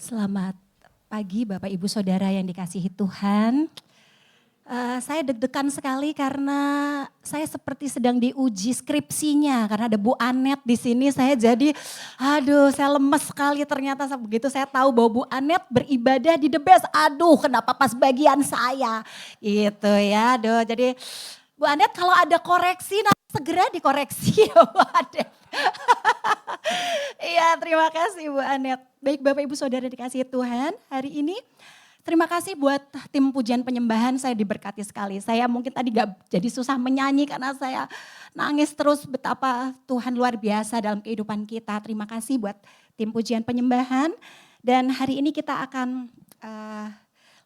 Selamat pagi Bapak Ibu Saudara yang dikasihi Tuhan. Saya deg-degan sekali karena saya seperti sedang diuji skripsinya karena ada Bu Anet di sini. Saya jadi, saya lemes sekali ternyata begitu saya tahu bahwa Bu Anet beribadah di The Best. Aduh, kenapa pas bagian saya gitu ya. Aduh, jadi Bu Anet kalau ada koreksi nanti segera dikoreksi ya Bu Anet. Iya, terima kasih Bu Anet. Baik Bapak Ibu Saudara dikasihi Tuhan, hari ini terima kasih buat tim pujian penyembahan, saya diberkati sekali. Saya mungkin tadi gak jadi susah menyanyi karena saya nangis terus betapa Tuhan luar biasa dalam kehidupan kita. Terima kasih buat tim pujian penyembahan. Dan hari ini kita akan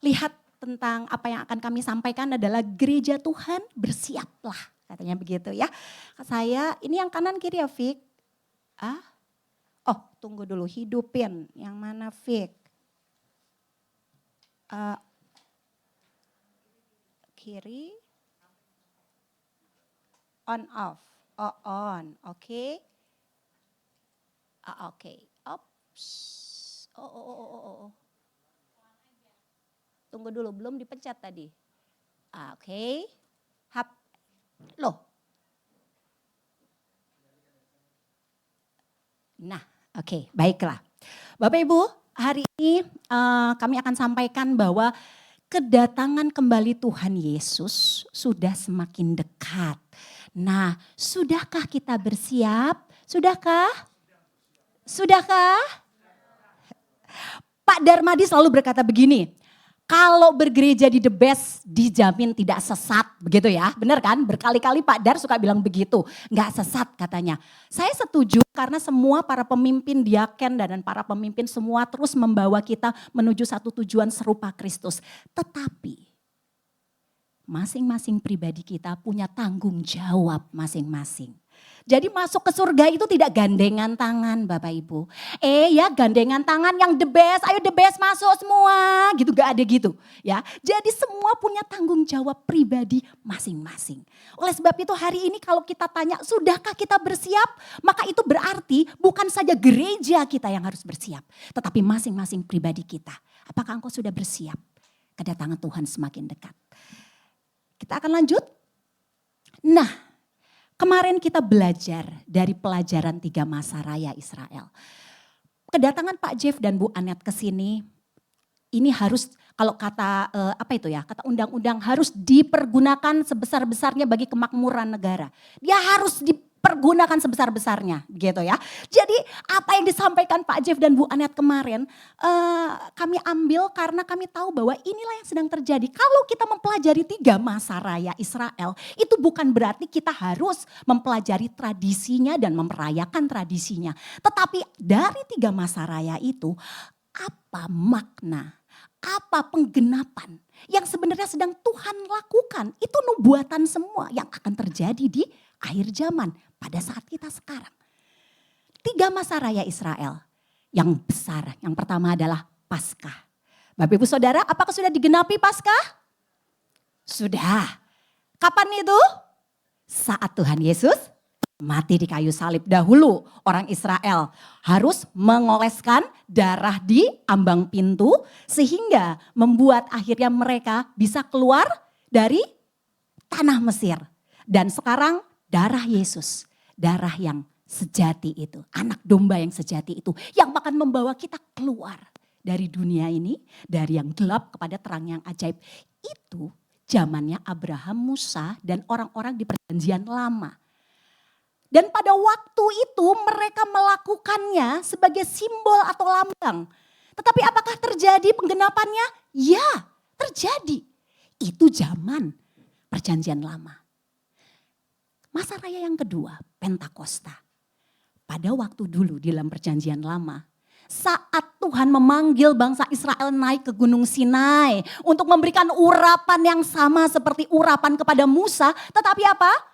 lihat tentang apa yang akan kami sampaikan adalah gereja Tuhan bersiaplah. Katanya begitu ya. Saya, ini yang kanan kiri ya Fik? Oh tunggu dulu, hidupin. Yang mana Fik? Kiri, on off, oh on, oke. Oke, ops, oh. Tunggu dulu, belum dipencet tadi. Oke, hap, loh. Nah, oke, baiklah. Bapak Ibu, hari ini kami akan sampaikan bahwa kedatangan kembali Tuhan Yesus sudah semakin dekat. Nah, sudahkah kita bersiap? Sudahkah? Sudahkah? Pak Darmadi selalu berkata begini, kalau bergereja di The Best dijamin tidak sesat, begitu ya. Benar kan? Berkali-kali Pak Dar suka bilang begitu, nggak sesat katanya. Saya setuju karena semua para pemimpin diaken dan para pemimpin semua terus membawa kita menuju satu tujuan serupa Kristus. Tetapi masing-masing pribadi kita punya tanggung jawab masing-masing. Jadi masuk ke surga itu tidak gandengan tangan Bapak Ibu. Ya gandengan tangan yang The Best, ayo The Best masuk semua gitu, gak ada gitu ya. Jadi semua punya tanggung jawab pribadi masing-masing. Oleh sebab itu hari ini kalau kita tanya sudahkah kita bersiap? Maka itu berarti bukan saja gereja kita yang harus bersiap. Tetapi masing-masing pribadi kita. Apakah engkau sudah bersiap? Kedatangan Tuhan semakin dekat. Kita akan lanjut. Nah, kemarin kita belajar dari pelajaran 3 masa raya Israel. Kedatangan Pak Jeff dan Bu Anet ke sini, ini harus kalau kata kata undang-undang harus dipergunakan sebesar-besarnya bagi kemakmuran negara. Dia harus dipergunakan sebesar-besarnya, begitu ya. Jadi apa yang disampaikan Pak Jeff dan Bu Anet kemarin, kami ambil karena kami tahu bahwa inilah yang sedang terjadi. Kalau kita mempelajari 3 masa raya Israel, itu bukan berarti kita harus mempelajari tradisinya dan merayakan tradisinya. Tetapi dari 3 masa raya itu, apa makna, apa penggenapan yang sebenarnya sedang Tuhan lakukan. Itu nubuatan semua yang akan terjadi di akhir zaman pada saat kita sekarang. 3 masa raya Israel yang besar. Yang pertama adalah Paskah. Bapak Ibu Saudara, apakah sudah digenapi Paskah? Sudah. Kapan itu? Saat Tuhan Yesus mati di kayu salib. Dahulu orang Israel harus mengoleskan darah di ambang pintu sehingga membuat akhirnya mereka bisa keluar dari tanah Mesir. Dan sekarang darah Yesus, darah yang sejati itu, anak domba yang sejati itu yang akan membawa kita keluar dari dunia ini, dari yang gelap kepada terang yang ajaib. Itu zamannya Abraham, Musa dan orang-orang di perjanjian lama. Dan pada waktu itu mereka melakukannya sebagai simbol atau lambang. Tetapi apakah terjadi penggenapannya? Ya, terjadi. Itu zaman perjanjian lama. Masa raya yang kedua, Pentakosta. Pada waktu dulu di dalam perjanjian lama, saat Tuhan memanggil bangsa Israel naik ke Gunung Sinai untuk memberikan urapan yang sama seperti urapan kepada Musa, tetapi apa?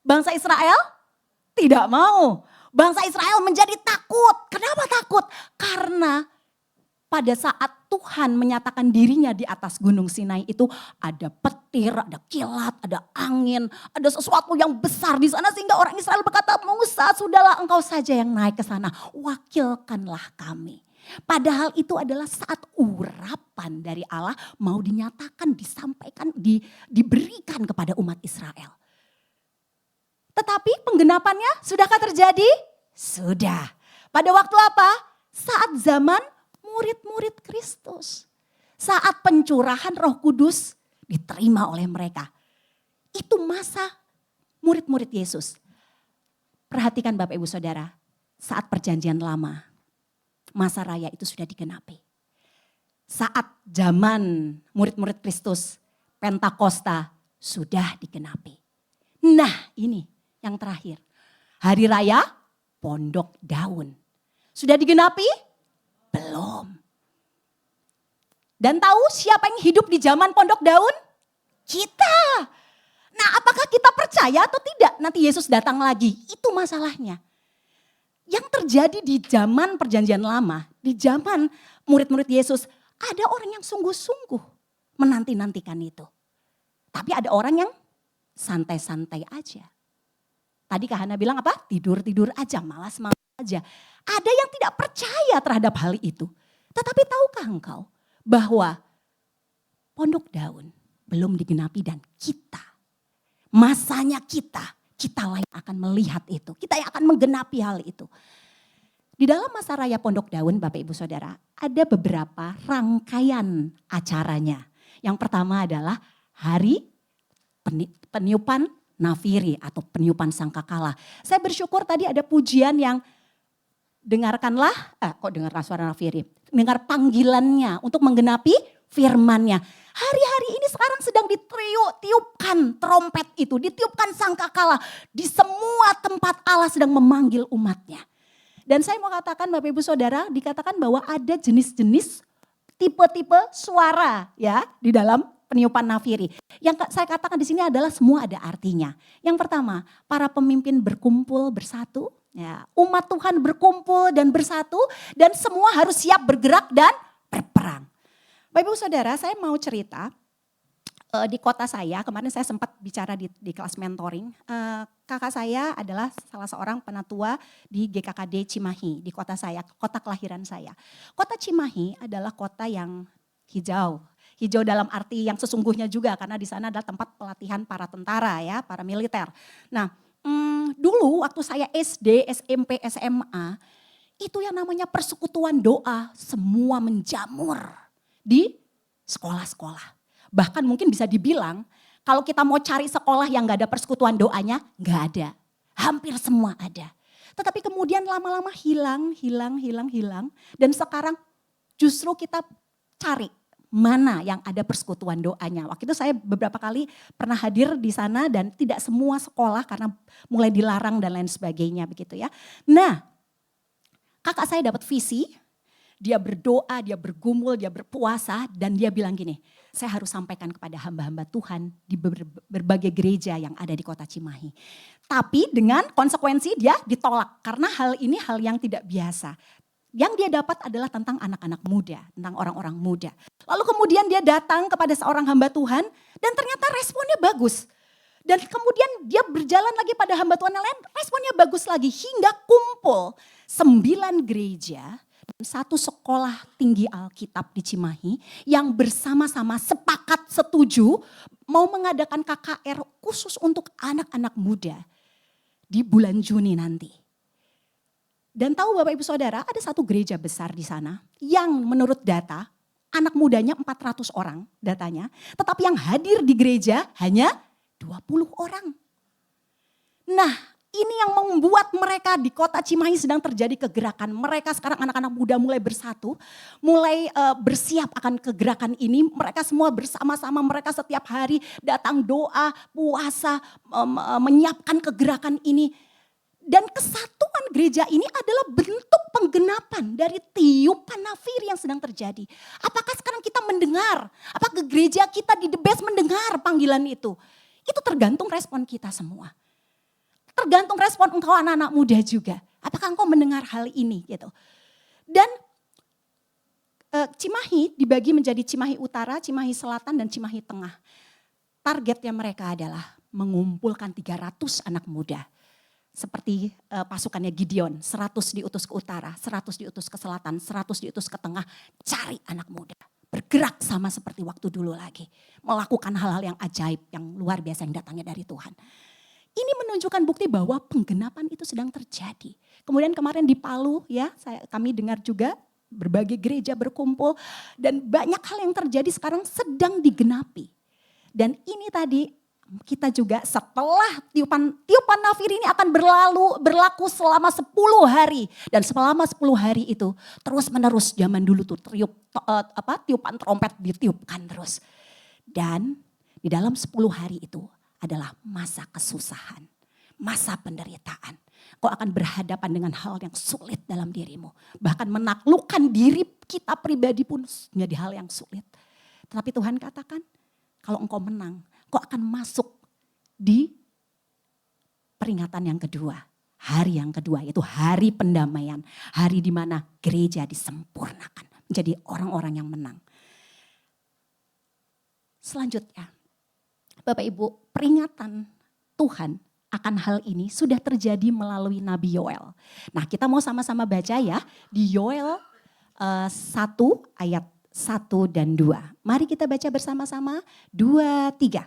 Bangsa Israel tidak mau. Bangsa Israel menjadi takut. Kenapa takut? Karena pada saat Tuhan menyatakan dirinya di atas Gunung Sinai itu ada petir, ada kilat, ada angin, ada sesuatu yang besar di sana sehingga orang Israel berkata, Musa sudahlah engkau saja yang naik ke sana, wakilkanlah kami. Padahal itu adalah saat urapan dari Allah mau dinyatakan, disampaikan, diberikan kepada umat Israel. Tetapi penggenapannya sudahkah terjadi? Sudah. Pada waktu apa? Saat zaman murid-murid Kristus. Saat pencurahan Roh Kudus diterima oleh mereka. Itu masa murid-murid Yesus. Perhatikan Bapak Ibu Saudara, saat perjanjian lama, masa raya itu sudah digenapi. Saat zaman murid-murid Kristus, Pentakosta sudah digenapi. Nah ini yang terakhir, hari raya Pondok Daun. Sudah digenapi? Belum. Dan tahu siapa yang hidup di zaman Pondok Daun? Kita. Nah apakah kita percaya atau tidak nanti Yesus datang lagi? Itu masalahnya. Yang terjadi di zaman perjanjian lama, di zaman murid-murid Yesus, ada orang yang sungguh-sungguh menanti-nantikan itu. Tapi ada orang yang santai-santai aja. Tadi Kak Hana bilang apa? Tidur-tidur aja, malas-malas aja. Ada yang tidak percaya terhadap hal itu. Tetapi tahukah engkau bahwa Pondok Daun belum digenapi dan masanya kita lain akan melihat itu. Kita yang akan menggenapi hal itu. Di dalam masa raya Pondok Daun Bapak Ibu Saudara, ada beberapa rangkaian acaranya. Yang pertama adalah hari peniupan nafiri atau peniupan sangkakala. Saya bersyukur tadi ada pujian yang dengarkanlah, dengar suara nafiri. Dengar panggilannya untuk menggenapi firman-Nya. Hari-hari ini sekarang sedang ditiupkan trompet itu, ditiupkan sangkakala. Di semua tempat Allah sedang memanggil umatnya. Dan saya mau katakan Bapak Ibu Saudara, dikatakan bahwa ada jenis-jenis tipe-tipe suara ya di dalam peniupan nafiri. Yang saya katakan di sini adalah semua ada artinya. Yang pertama, para pemimpin berkumpul bersatu. Ya, umat Tuhan berkumpul dan bersatu dan semua harus siap bergerak dan berperang. Bapak Ibu Saudara, saya mau cerita di kota saya, kemarin saya sempat bicara di kelas mentoring. Kakak saya adalah salah seorang penatua di GKKD Cimahi, di kota saya, kota kelahiran saya. Kota Cimahi adalah kota yang hijau. Hijau dalam arti yang sesungguhnya juga karena di sana adalah tempat pelatihan para tentara ya, para militer. Nah, dulu waktu saya SD, SMP, SMA, itu yang namanya persekutuan doa semua menjamur di sekolah-sekolah. Bahkan mungkin bisa dibilang kalau kita mau cari sekolah yang gak ada persekutuan doanya, gak ada. Hampir semua ada. Tetapi kemudian lama-lama hilang. Dan sekarang justru kita cari mana yang ada persekutuan doanya. Waktu itu saya beberapa kali pernah hadir di sana dan tidak semua sekolah karena mulai dilarang dan lain sebagainya begitu ya. Nah, kakak saya dapat visi, dia berdoa, dia bergumul, dia berpuasa dan dia bilang gini, saya harus sampaikan kepada hamba-hamba Tuhan di berbagai gereja yang ada di kota Cimahi. Tapi dengan konsekuensi dia ditolak karena hal ini hal yang tidak biasa. Yang dia dapat adalah tentang anak-anak muda, tentang orang-orang muda. Lalu kemudian dia datang kepada seorang hamba Tuhan dan ternyata responnya bagus. Dan kemudian dia berjalan lagi pada hamba Tuhan yang lain, responnya bagus lagi. Hingga kumpul 9 gereja dan 1 sekolah tinggi Alkitab di Cimahi yang bersama-sama sepakat setuju mau mengadakan KKR khusus untuk anak-anak muda di bulan Juni nanti. Dan tahu Bapak Ibu Saudara, ada 1 gereja besar di sana yang menurut data anak mudanya 400 orang datanya, tetapi yang hadir di gereja hanya 20 orang. Nah, ini yang membuat mereka di kota Cimahi sedang terjadi kegerakan. Mereka sekarang anak-anak muda mulai bersatu, mulai bersiap akan kegerakan ini. Mereka semua bersama-sama, mereka setiap hari datang doa, puasa, menyiapkan kegerakan ini. Dan kesatuan gereja ini adalah bentuk penggenapan dari tiupan nafiri yang sedang terjadi. Apakah sekarang kita mendengar? Apakah gereja kita di The Best mendengar panggilan itu? Itu tergantung respon kita semua. Tergantung respon engkau anak-anak muda juga. Apakah engkau mendengar hal ini gitu. Dan Cimahi dibagi menjadi Cimahi Utara, Cimahi Selatan dan Cimahi Tengah. Targetnya mereka adalah mengumpulkan 300 anak muda. Seperti pasukannya Gideon, 100 diutus ke utara, 100 diutus ke selatan, 100 diutus ke tengah. Cari anak muda, bergerak sama seperti waktu dulu lagi. Melakukan hal-hal yang ajaib, yang luar biasa yang datangnya dari Tuhan. Ini menunjukkan bukti bahwa penggenapan itu sedang terjadi. Kemudian kemarin di Palu ya, kami dengar juga berbagai gereja berkumpul. Dan banyak hal yang terjadi sekarang sedang digenapi. Dan ini tadi kita juga setelah tiupan nafir ini akan berlaku selama 10 hari. Dan selama 10 hari itu terus menerus zaman dulu tuh tiupan trompet ditiupkan terus. Dan di dalam 10 hari itu adalah masa kesusahan, masa penderitaan. Kau akan berhadapan dengan hal yang sulit dalam dirimu. Bahkan menaklukkan diri kita pribadi pun menjadi hal yang sulit. Tetapi Tuhan katakan, kalau engkau menang, kau akan masuk di peringatan yang kedua. Hari yang kedua yaitu hari pendamaian. Hari di mana gereja disempurnakan. Menjadi orang-orang yang menang. Selanjutnya, Bapak Ibu, peringatan Tuhan akan hal ini sudah terjadi melalui Nabi Yoel. Nah, kita mau sama-sama baca ya di Yoel 1 ayat 1 dan 2. Mari kita baca bersama-sama. 2, 3.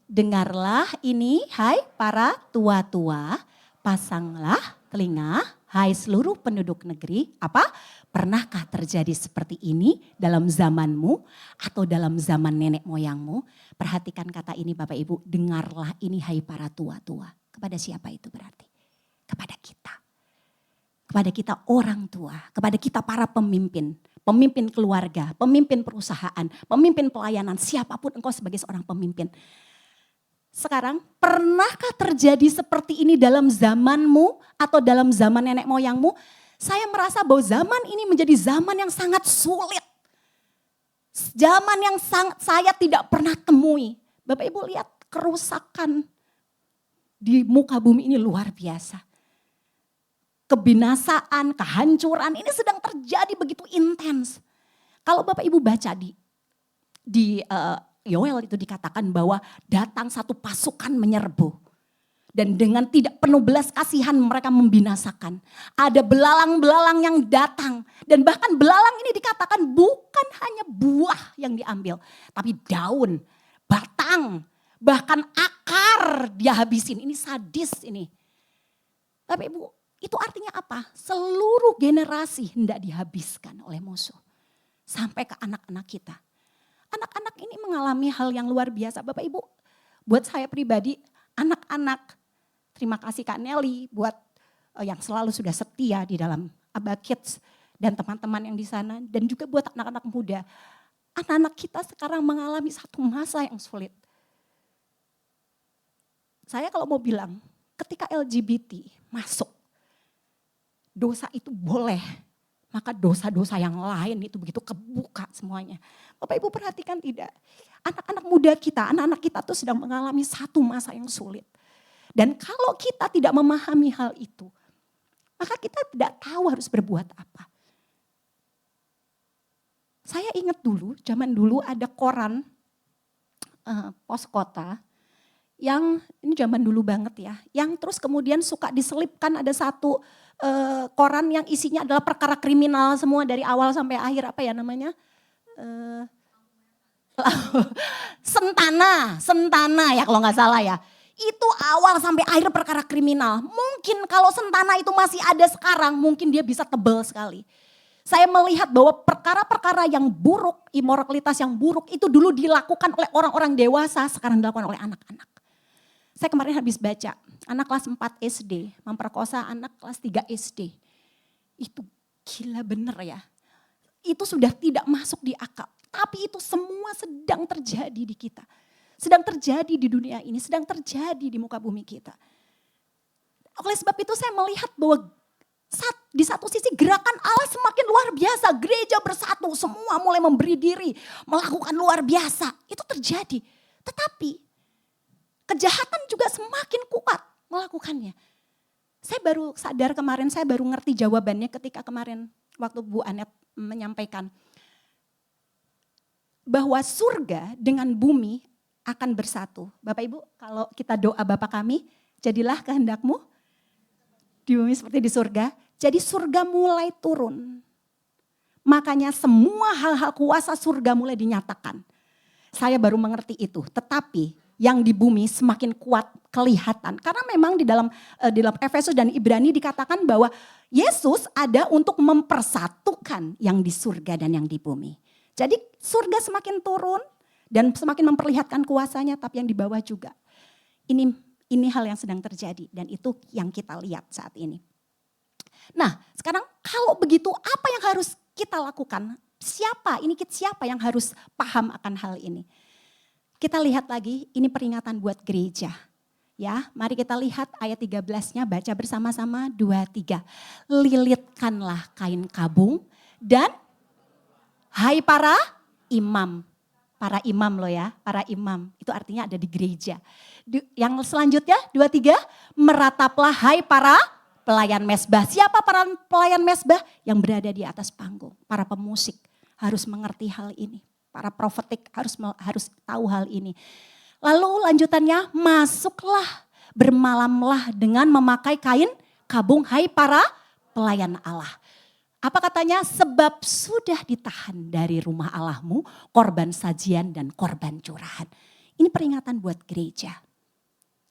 Dengarlah ini, hai para tua-tua, pasanglah telinga, hai seluruh penduduk negeri. Apa? Pernahkah terjadi seperti ini dalam zamanmu atau dalam zaman nenek moyangmu? Perhatikan kata ini Bapak Ibu, dengarlah ini hai para tua-tua. Kepada siapa itu berarti? Kepada kita. Kepada kita orang tua, kepada kita para pemimpin. Pemimpin keluarga, pemimpin perusahaan, pemimpin pelayanan, siapapun engkau sebagai seorang pemimpin. Sekarang, pernahkah terjadi seperti ini dalam zamanmu atau dalam zaman nenek moyangmu? Saya merasa bahwa zaman ini menjadi zaman yang sangat sulit. Zaman yang saya tidak pernah temui. Bapak Ibu lihat kerusakan di muka bumi ini luar biasa. Kebinasaan, kehancuran ini sedang terjadi begitu intens. Kalau Bapak Ibu baca di Yoel itu dikatakan bahwa datang satu pasukan menyerbu. Dan dengan tidak penuh belas kasihan mereka membinasakan. Ada belalang-belalang yang datang. Dan bahkan belalang ini dikatakan bukan hanya buah yang diambil. Tapi daun, batang, bahkan akar dia habisin. Ini sadis ini. Tapi Ibu, itu artinya apa? Seluruh generasi hendak dihabiskan oleh musuh. Sampai ke anak-anak kita. Anak-anak ini mengalami hal yang luar biasa. Bapak Ibu, buat saya pribadi, anak-anak, terima kasih Kak Nelly buat yang selalu sudah setia di dalam Abba Kids dan teman-teman yang di sana. Dan juga buat anak-anak muda. Anak-anak kita sekarang mengalami satu masa yang sulit. Saya kalau mau bilang, ketika LGBT masuk, dosa itu boleh. Maka dosa-dosa yang lain itu begitu kebuka semuanya. Bapak Ibu perhatikan tidak? Anak-anak muda kita, anak-anak kita tuh sedang mengalami satu masa yang sulit. Dan kalau kita tidak memahami hal itu, maka kita tidak tahu harus berbuat apa. Saya ingat dulu, zaman dulu ada koran pos kota yang ini zaman dulu banget ya, yang terus kemudian suka diselipkan ada satu koran yang isinya adalah perkara kriminal semua dari awal sampai akhir, apa ya namanya? Sentana ya kalau nggak salah ya. Itu awal sampai akhir perkara kriminal. Mungkin kalau Sentana itu masih ada sekarang, mungkin dia bisa tebal sekali. Saya melihat bahwa perkara-perkara yang buruk, imoralitas yang buruk itu dulu dilakukan oleh orang-orang dewasa, sekarang dilakukan oleh anak-anak. Saya kemarin habis baca, anak kelas 4 SD memperkosa anak kelas 3 SD. Itu gila bener ya. Itu sudah tidak masuk di akal. Tapi itu semua sedang terjadi di kita. Sedang terjadi di dunia ini, sedang terjadi di muka bumi kita. Oleh sebab itu saya melihat bahwa di satu sisi gerakan Allah semakin luar biasa. Gereja bersatu, semua mulai memberi diri, melakukan luar biasa. Itu terjadi. Tetapi kejahatan juga semakin kuat melakukannya. Saya baru sadar kemarin, saya baru ngerti jawabannya ketika kemarin waktu Bu Anet menyampaikan. Bahwa surga dengan bumi akan bersatu. Bapak Ibu, kalau kita doa Bapa kami, jadilah kehendak-Mu di bumi seperti di surga. Jadi surga mulai turun. Makanya semua hal-hal kuasa surga mulai dinyatakan. Saya baru mengerti itu. Tetapi yang di bumi semakin kuat kelihatan. Karena memang di dalam Efesus dan Ibrani dikatakan bahwa Yesus ada untuk mempersatukan yang di surga dan yang di bumi. Jadi surga semakin turun dan semakin memperlihatkan kuasanya, tapi yang di bawah juga. Ini hal yang sedang terjadi dan itu yang kita lihat saat ini. Nah, sekarang kalau begitu apa yang harus kita lakukan? Siapa yang harus paham akan hal ini? Kita lihat lagi, ini peringatan buat gereja. Ya, mari kita lihat ayat 13-nya, baca bersama-sama 2-3. Lilitkanlah kain kabung dan hai para imam loh ya, para imam. Itu artinya ada di gereja. Yang selanjutnya 2-3, merataplah hai para pelayan mesbah. Siapa para pelayan mesbah? Yang berada di atas panggung. Para pemusik harus mengerti hal ini. Para profetik harus tahu hal ini. Lalu lanjutannya, masuklah, bermalamlah dengan memakai kain kabung, hai para pelayan Allah. Apa katanya? Sebab sudah ditahan dari rumah Allahmu korban sajian dan korban curahan. Ini peringatan buat gereja.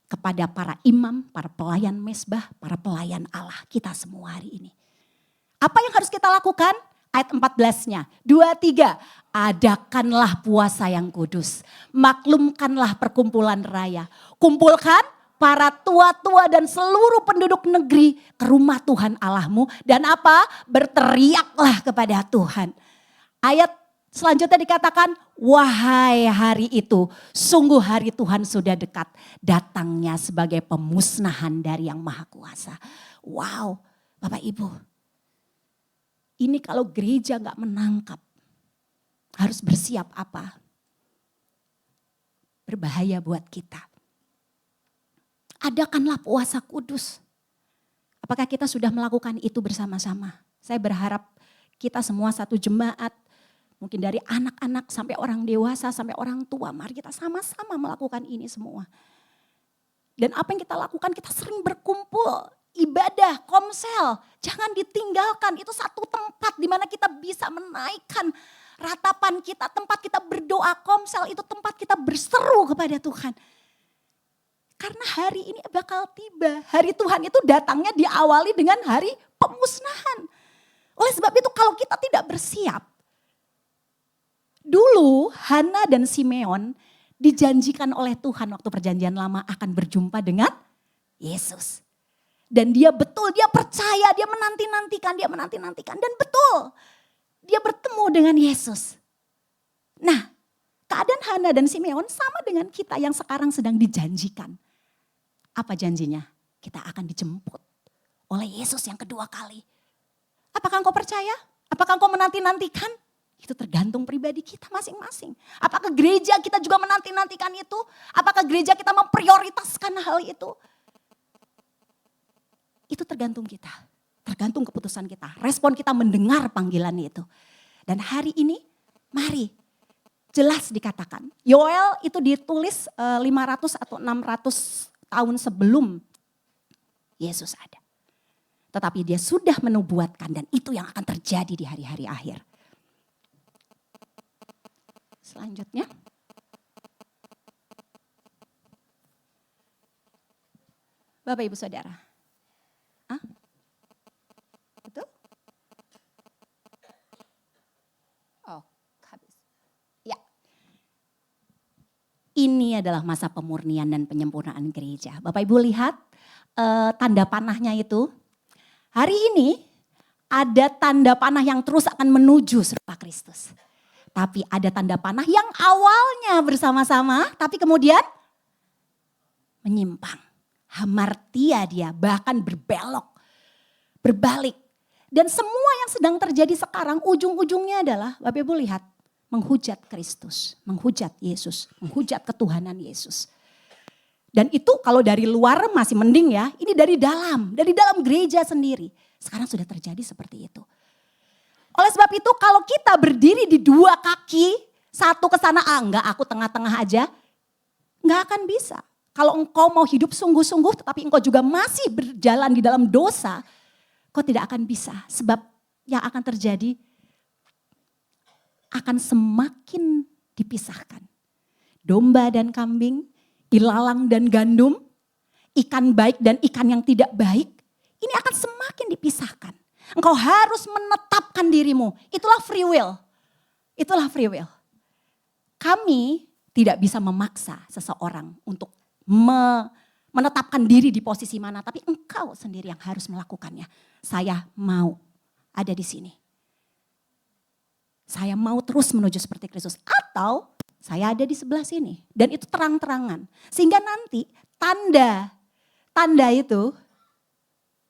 Kepada para imam, para pelayan mesbah, para pelayan Allah, kita semua hari ini. Apa yang harus kita lakukan? Ayat 14-nya, 2-3, adakanlah puasa yang kudus, maklumkanlah perkumpulan raya, kumpulkan para tua-tua dan seluruh penduduk negeri ke rumah Tuhan Allahmu dan apa? Berteriaklah kepada Tuhan. Ayat selanjutnya dikatakan, wahai hari itu, sungguh hari Tuhan sudah dekat, datangnya sebagai pemusnahan dari Yang Maha Kuasa. Wow, Bapak Ibu. Ini kalau gereja gak menangkap, harus bersiap apa? Berbahaya buat kita. Adakanlah puasa kudus. Apakah kita sudah melakukan itu bersama-sama? Saya berharap kita semua satu jemaat, mungkin dari anak-anak sampai orang dewasa, sampai orang tua, mari kita sama-sama melakukan ini semua. Dan apa yang kita lakukan, kita sering berkumpul. Ibadah, komsel, jangan ditinggalkan. Itu satu tempat di mana kita bisa menaikkan ratapan kita. Tempat kita berdoa, komsel itu tempat kita berseru kepada Tuhan. Karena hari ini bakal tiba. Hari Tuhan itu datangnya diawali dengan hari pemusnahan. Oleh sebab itu kalau kita tidak bersiap. Dulu Hana dan Simeon dijanjikan oleh Tuhan waktu perjanjian lama akan berjumpa dengan Yesus. Dan dia percaya, dia menanti-nantikan. Dan betul, dia bertemu dengan Yesus. Nah, keadaan Hana dan Simeon sama dengan kita yang sekarang sedang dijanjikan. Apa janjinya? Kita akan dijemput oleh Yesus yang kedua kali. Apakah engkau percaya? Apakah engkau menanti-nantikan? Itu tergantung pribadi kita masing-masing. Apakah gereja kita juga menanti-nantikan itu? Apakah gereja kita memprioritaskan hal itu? Itu tergantung kita, tergantung keputusan kita. Respon kita mendengar panggilan itu. Dan hari ini mari jelas dikatakan. Yoel itu ditulis 500 atau 600 tahun sebelum Yesus ada. Tetapi dia sudah menubuatkan dan itu yang akan terjadi di hari-hari akhir. Selanjutnya. Bapak Ibu Saudara. Hah? Betul? Oh, habis. Ya. Ini adalah masa pemurnian dan penyempurnaan gereja. Bapak Ibu lihat tanda panahnya itu. Hari ini ada tanda panah yang terus akan menuju serupa Kristus. Tapi ada tanda panah yang awalnya bersama-sama tapi kemudian menyimpang. Hamartia dia, bahkan berbelok, berbalik. Dan semua yang sedang terjadi sekarang ujung-ujungnya adalah, Bapak Ibu lihat, menghujat Kristus, menghujat Yesus, menghujat ketuhanan Yesus. Dan itu kalau dari luar masih mending ya, ini dari dalam gereja sendiri. Sekarang sudah terjadi seperti itu. Oleh sebab itu kalau kita berdiri di dua kaki, satu ke sana, enggak aku tengah-tengah aja. Nggak akan bisa. Kalau engkau mau hidup sungguh-sungguh tetapi engkau juga masih berjalan di dalam dosa, kau tidak akan bisa. Sebab yang akan terjadi akan semakin dipisahkan. Domba dan kambing, ilalang dan gandum, ikan baik dan ikan yang tidak baik, ini akan semakin dipisahkan. Engkau harus menetapkan dirimu. Itulah free will. Itulah free will. Kami tidak bisa memaksa seseorang untuk menetapkan diri di posisi mana. Tapi engkau sendiri yang harus melakukannya. Saya mau ada di sini. Saya mau terus menuju seperti Kristus. Atau saya ada di sebelah sini. Dan itu terang-terangan. Sehingga nanti tanda itu,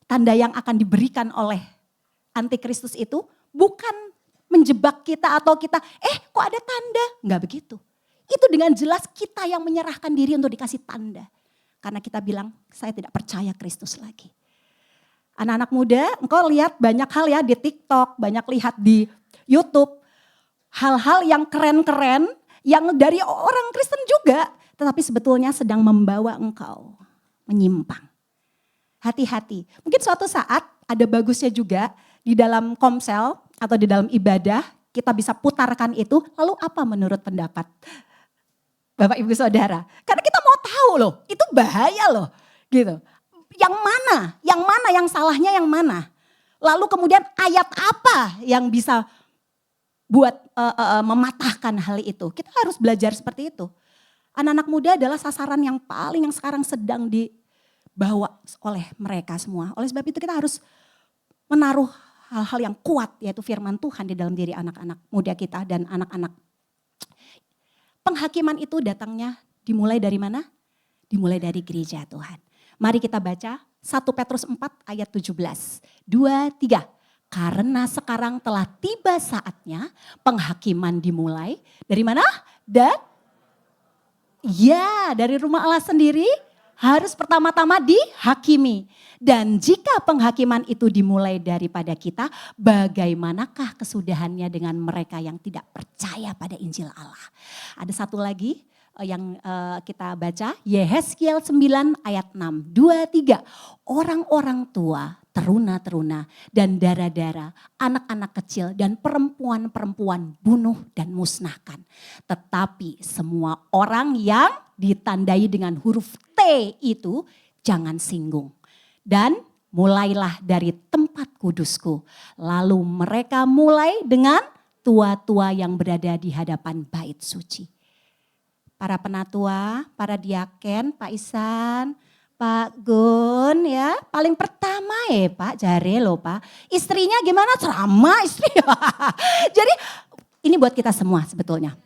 tanda yang akan diberikan oleh antikristus itu bukan menjebak kita atau kita, kok ada tanda? Enggak begitu. Itu dengan jelas kita yang menyerahkan diri untuk dikasih tanda. Karena kita bilang, saya tidak percaya Kristus lagi. Anak-anak muda, engkau lihat banyak hal ya di TikTok, banyak lihat di YouTube. Hal-hal yang keren-keren, yang dari orang Kristen juga. Tetapi sebetulnya sedang membawa engkau menyimpang. Hati-hati. Mungkin suatu saat ada bagusnya juga di dalam komsel atau di dalam ibadah kita bisa putarkan itu. Lalu apa menurut pendapat Bapak Ibu Saudara? Karena kita mau tahu loh, itu bahaya loh gitu. Yang mana yang salahnya yang mana? Lalu kemudian ayat apa yang bisa buat mematahkan hal itu? Kita harus belajar seperti itu. Anak-anak muda adalah sasaran yang sekarang sedang dibawa oleh mereka semua. Oleh sebab itu kita harus menaruh hal-hal yang kuat yaitu firman Tuhan di dalam diri anak-anak muda kita dan anak-anak. Penghakiman itu datangnya dimulai dari mana? Dimulai dari gereja Tuhan. Mari kita baca 1 Petrus 4 ayat 17. 2, 3. Karena sekarang telah tiba saatnya penghakiman dimulai. Dari mana? Dari rumah Allah sendiri harus pertama-tama dihakimi. Dan jika penghakiman itu dimulai daripada kita, bagaimanakah kesudahannya dengan mereka yang tidak percaya pada Injil Allah? Ada satu lagi yang kita baca, Yehezkiel 9 ayat 6, 2, 3. Orang-orang tua, teruna-teruna dan dara-dara, anak-anak kecil dan perempuan-perempuan bunuh dan musnahkan. Tetapi semua orang yang ditandai dengan huruf T itu jangan singgung. Dan mulailah dari tempat kudusku. Lalu mereka mulai dengan tua-tua yang berada di hadapan bait suci. Para penatua, para diaken, Pak Isan, Pak Gun ya. Paling pertama Pak jare loh Pak. Istrinya gimana? Ceramah istri. Jadi ini buat kita semua sebetulnya.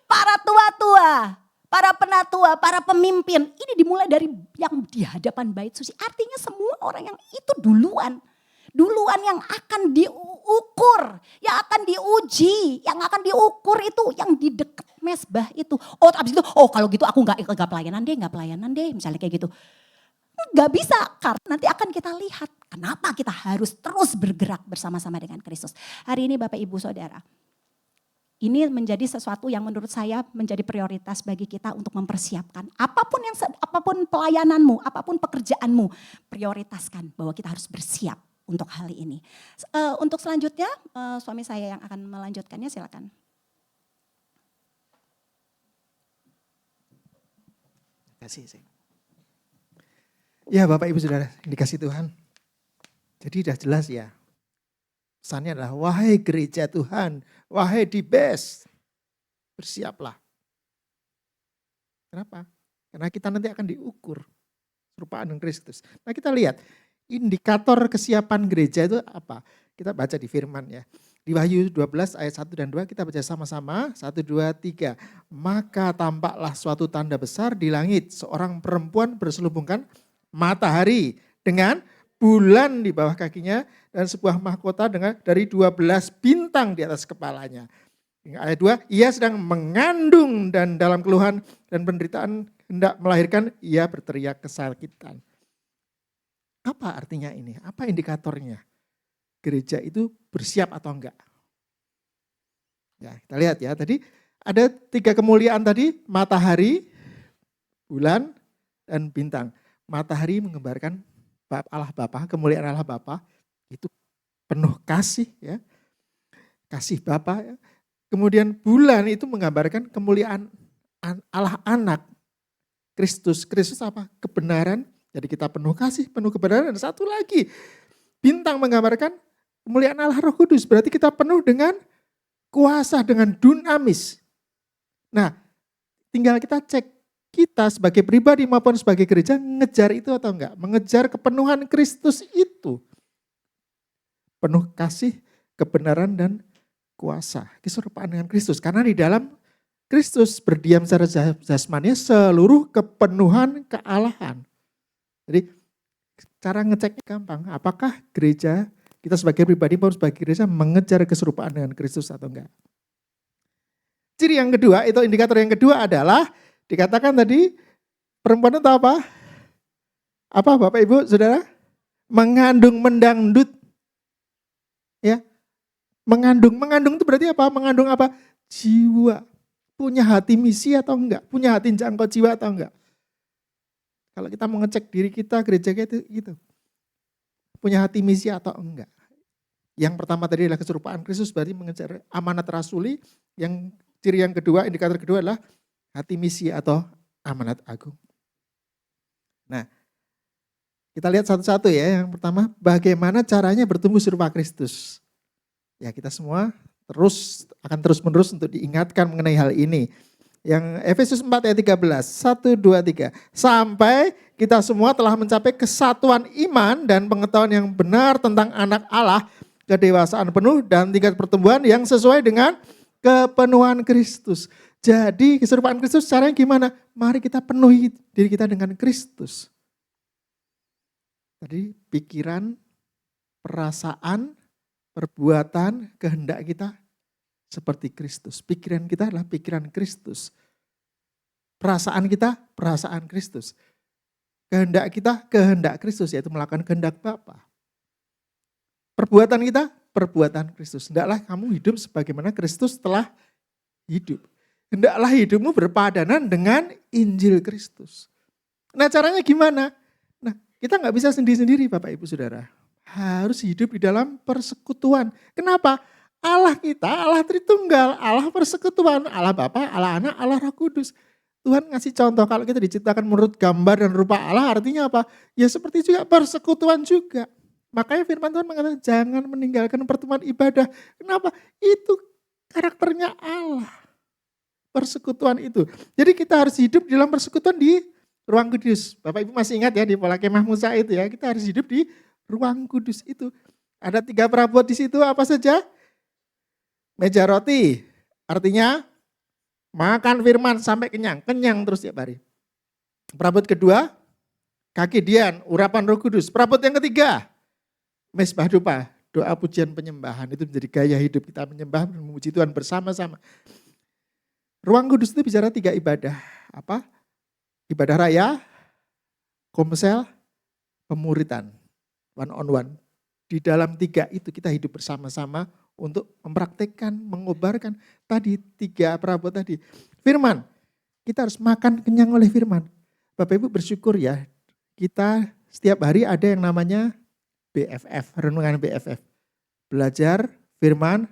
Para tua-tua, para penatua, para pemimpin. Ini dimulai dari yang di hadapan bait suci. Artinya semua orang yang itu duluan yang akan diukur, yang akan diuji, yang akan diukur itu yang di dekat mesbah itu. Abis itu, kalau gitu aku gak pelayanan deh, misalnya kayak gitu. Gak bisa, karena nanti akan kita lihat kenapa kita harus terus bergerak bersama-sama dengan Kristus. Hari ini Bapak Ibu Saudara, ini menjadi sesuatu yang menurut saya menjadi prioritas bagi kita untuk mempersiapkan. Apapun pelayananmu, apapun pekerjaanmu, prioritaskan bahwa kita harus bersiap untuk hal ini. Untuk selanjutnya suami saya yang akan melanjutkannya, silakan. Terima kasih. Ya Bapak Ibu Saudara, dikasih Tuhan. Jadi sudah jelas ya. Pesannya adalah, wahai gereja Tuhan, wahai di best, bersiaplah. Kenapa? Karena kita nanti akan diukur serupaan dengan Kristus. Nah kita lihat, indikator kesiapan gereja itu apa? Kita baca di firman ya. Di Wahyu 12 ayat 1 dan 2 kita baca sama-sama. 1, 2, 3. Maka tampaklah suatu tanda besar di langit. Seorang perempuan berselubungkan matahari dengan bulan di bawah kakinya dan sebuah mahkota dari 12 bintang di atas kepalanya. Ayat 2, ia sedang mengandung dan dalam keluhan dan penderitaan hendak melahirkan, ia berteriak kesakitan. Apa artinya ini? Apa indikatornya? Gereja itu bersiap atau enggak? Ya, kita lihat ya, tadi ada 3 kemuliaan tadi, matahari, bulan, dan bintang. Matahari menggambarkan Allah Bapa, kemuliaan Allah Bapa, itu penuh kasih ya. Kasih Bapa ya. Kemudian bulan itu menggambarkan kemuliaan Allah Anak. Kristus. Kristus apa? Kebenaran. Jadi kita penuh kasih, penuh kebenaran. Dan satu lagi, bintang menggambarkan kemuliaan Allah Roh Kudus. Berarti kita penuh dengan kuasa, dengan dunamis. Nah, tinggal kita cek kita sebagai pribadi maupun sebagai gereja ngejar itu atau enggak. Mengejar kepenuhan Kristus itu. Penuh kasih, kebenaran, dan kuasa. Keserupaan dengan Kristus. Karena di dalam Kristus berdiam secara jasmani seluruh kepenuhan kealahan. Jadi cara ngeceknya gampang. Apakah gereja, kita sebagai pribadi maupun sebagai gereja mengejar keserupaan dengan Kristus atau enggak. Ciri yang kedua, itu indikator yang kedua adalah dikatakan tadi perempuan itu apa? Apa Bapak Ibu Saudara? Mengandung mendangdut. Ya. Mengandung itu berarti apa? Mengandung apa? Jiwa. Punya hati misi atau enggak? Punya hati jangkau jiwa atau enggak? Kalau kita mau ngecek diri kita, gereja kita gitu. Punya hati misi atau enggak? Yang pertama tadi adalah keserupaan Kristus, berarti mengejar amanat rasuli. Yang ciri yang kedua, indikator kedua adalah hati misi atau amanat agung. Nah, kita lihat satu-satu ya. Yang pertama, bagaimana caranya bertumbuh serupa Kristus. Ya, kita semua akan terus-menerus untuk diingatkan mengenai hal ini. Yang Efesus 4 ayat 13, 1, 2, 3. Sampai kita semua telah mencapai kesatuan iman dan pengetahuan yang benar tentang anak Allah, kedewasaan penuh dan tingkat pertumbuhan yang sesuai dengan kepenuhan Kristus. Jadi keserupaan Kristus caranya gimana? Mari kita penuhi diri kita dengan Kristus. Tadi pikiran, perasaan, perbuatan, kehendak kita seperti Kristus. Pikiran kita adalah pikiran Kristus. Perasaan kita, perasaan Kristus. Kehendak kita, kehendak Kristus, yaitu melakukan kehendak Bapa. Perbuatan kita, perbuatan Kristus. Hendaklah kamu hidup sebagaimana Kristus telah hidup. Hendaklah hidupmu berpadanan dengan Injil Kristus. Nah caranya gimana? Nah kita nggak bisa sendiri-sendiri Bapak Ibu Saudara. Harus hidup di dalam persekutuan. Kenapa? Allah kita, Allah Tritunggal, Allah persekutuan, Allah Bapa, Allah Anak, Allah Roh Kudus. Tuhan ngasih contoh kalau kita diciptakan menurut gambar dan rupa Allah artinya apa? Ya seperti juga persekutuan juga. Makanya firman Tuhan mengatakan jangan meninggalkan pertemuan ibadah. Kenapa? Itu karakternya Allah. Persekutuan itu. Jadi kita harus hidup di dalam persekutuan di ruang kudus. Bapak Ibu masih ingat ya di pola kemah Musa itu ya. Kita harus hidup di ruang kudus itu. Ada 3 perabot di situ apa saja? Meja roti. Artinya makan firman sampai kenyang. Kenyang terus tiap hari. Perabot kedua, kaki dian, urapan Roh Kudus. Perabot yang ketiga, Mezbah dupa, doa pujian penyembahan. Itu menjadi gaya hidup kita menyembah dan memuji Tuhan bersama-sama. Ruang kudus itu bicara 3 ibadah. Apa? Ibadah raya, komsel, pemuritan. One on one. Di dalam 3 itu kita hidup bersama-sama untuk mempraktekkan, mengobarkan tadi 3 perabot tadi. Firman, kita harus makan kenyang oleh firman. Bapak Ibu bersyukur ya, kita setiap hari ada yang namanya BFF, renungan BFF. Belajar firman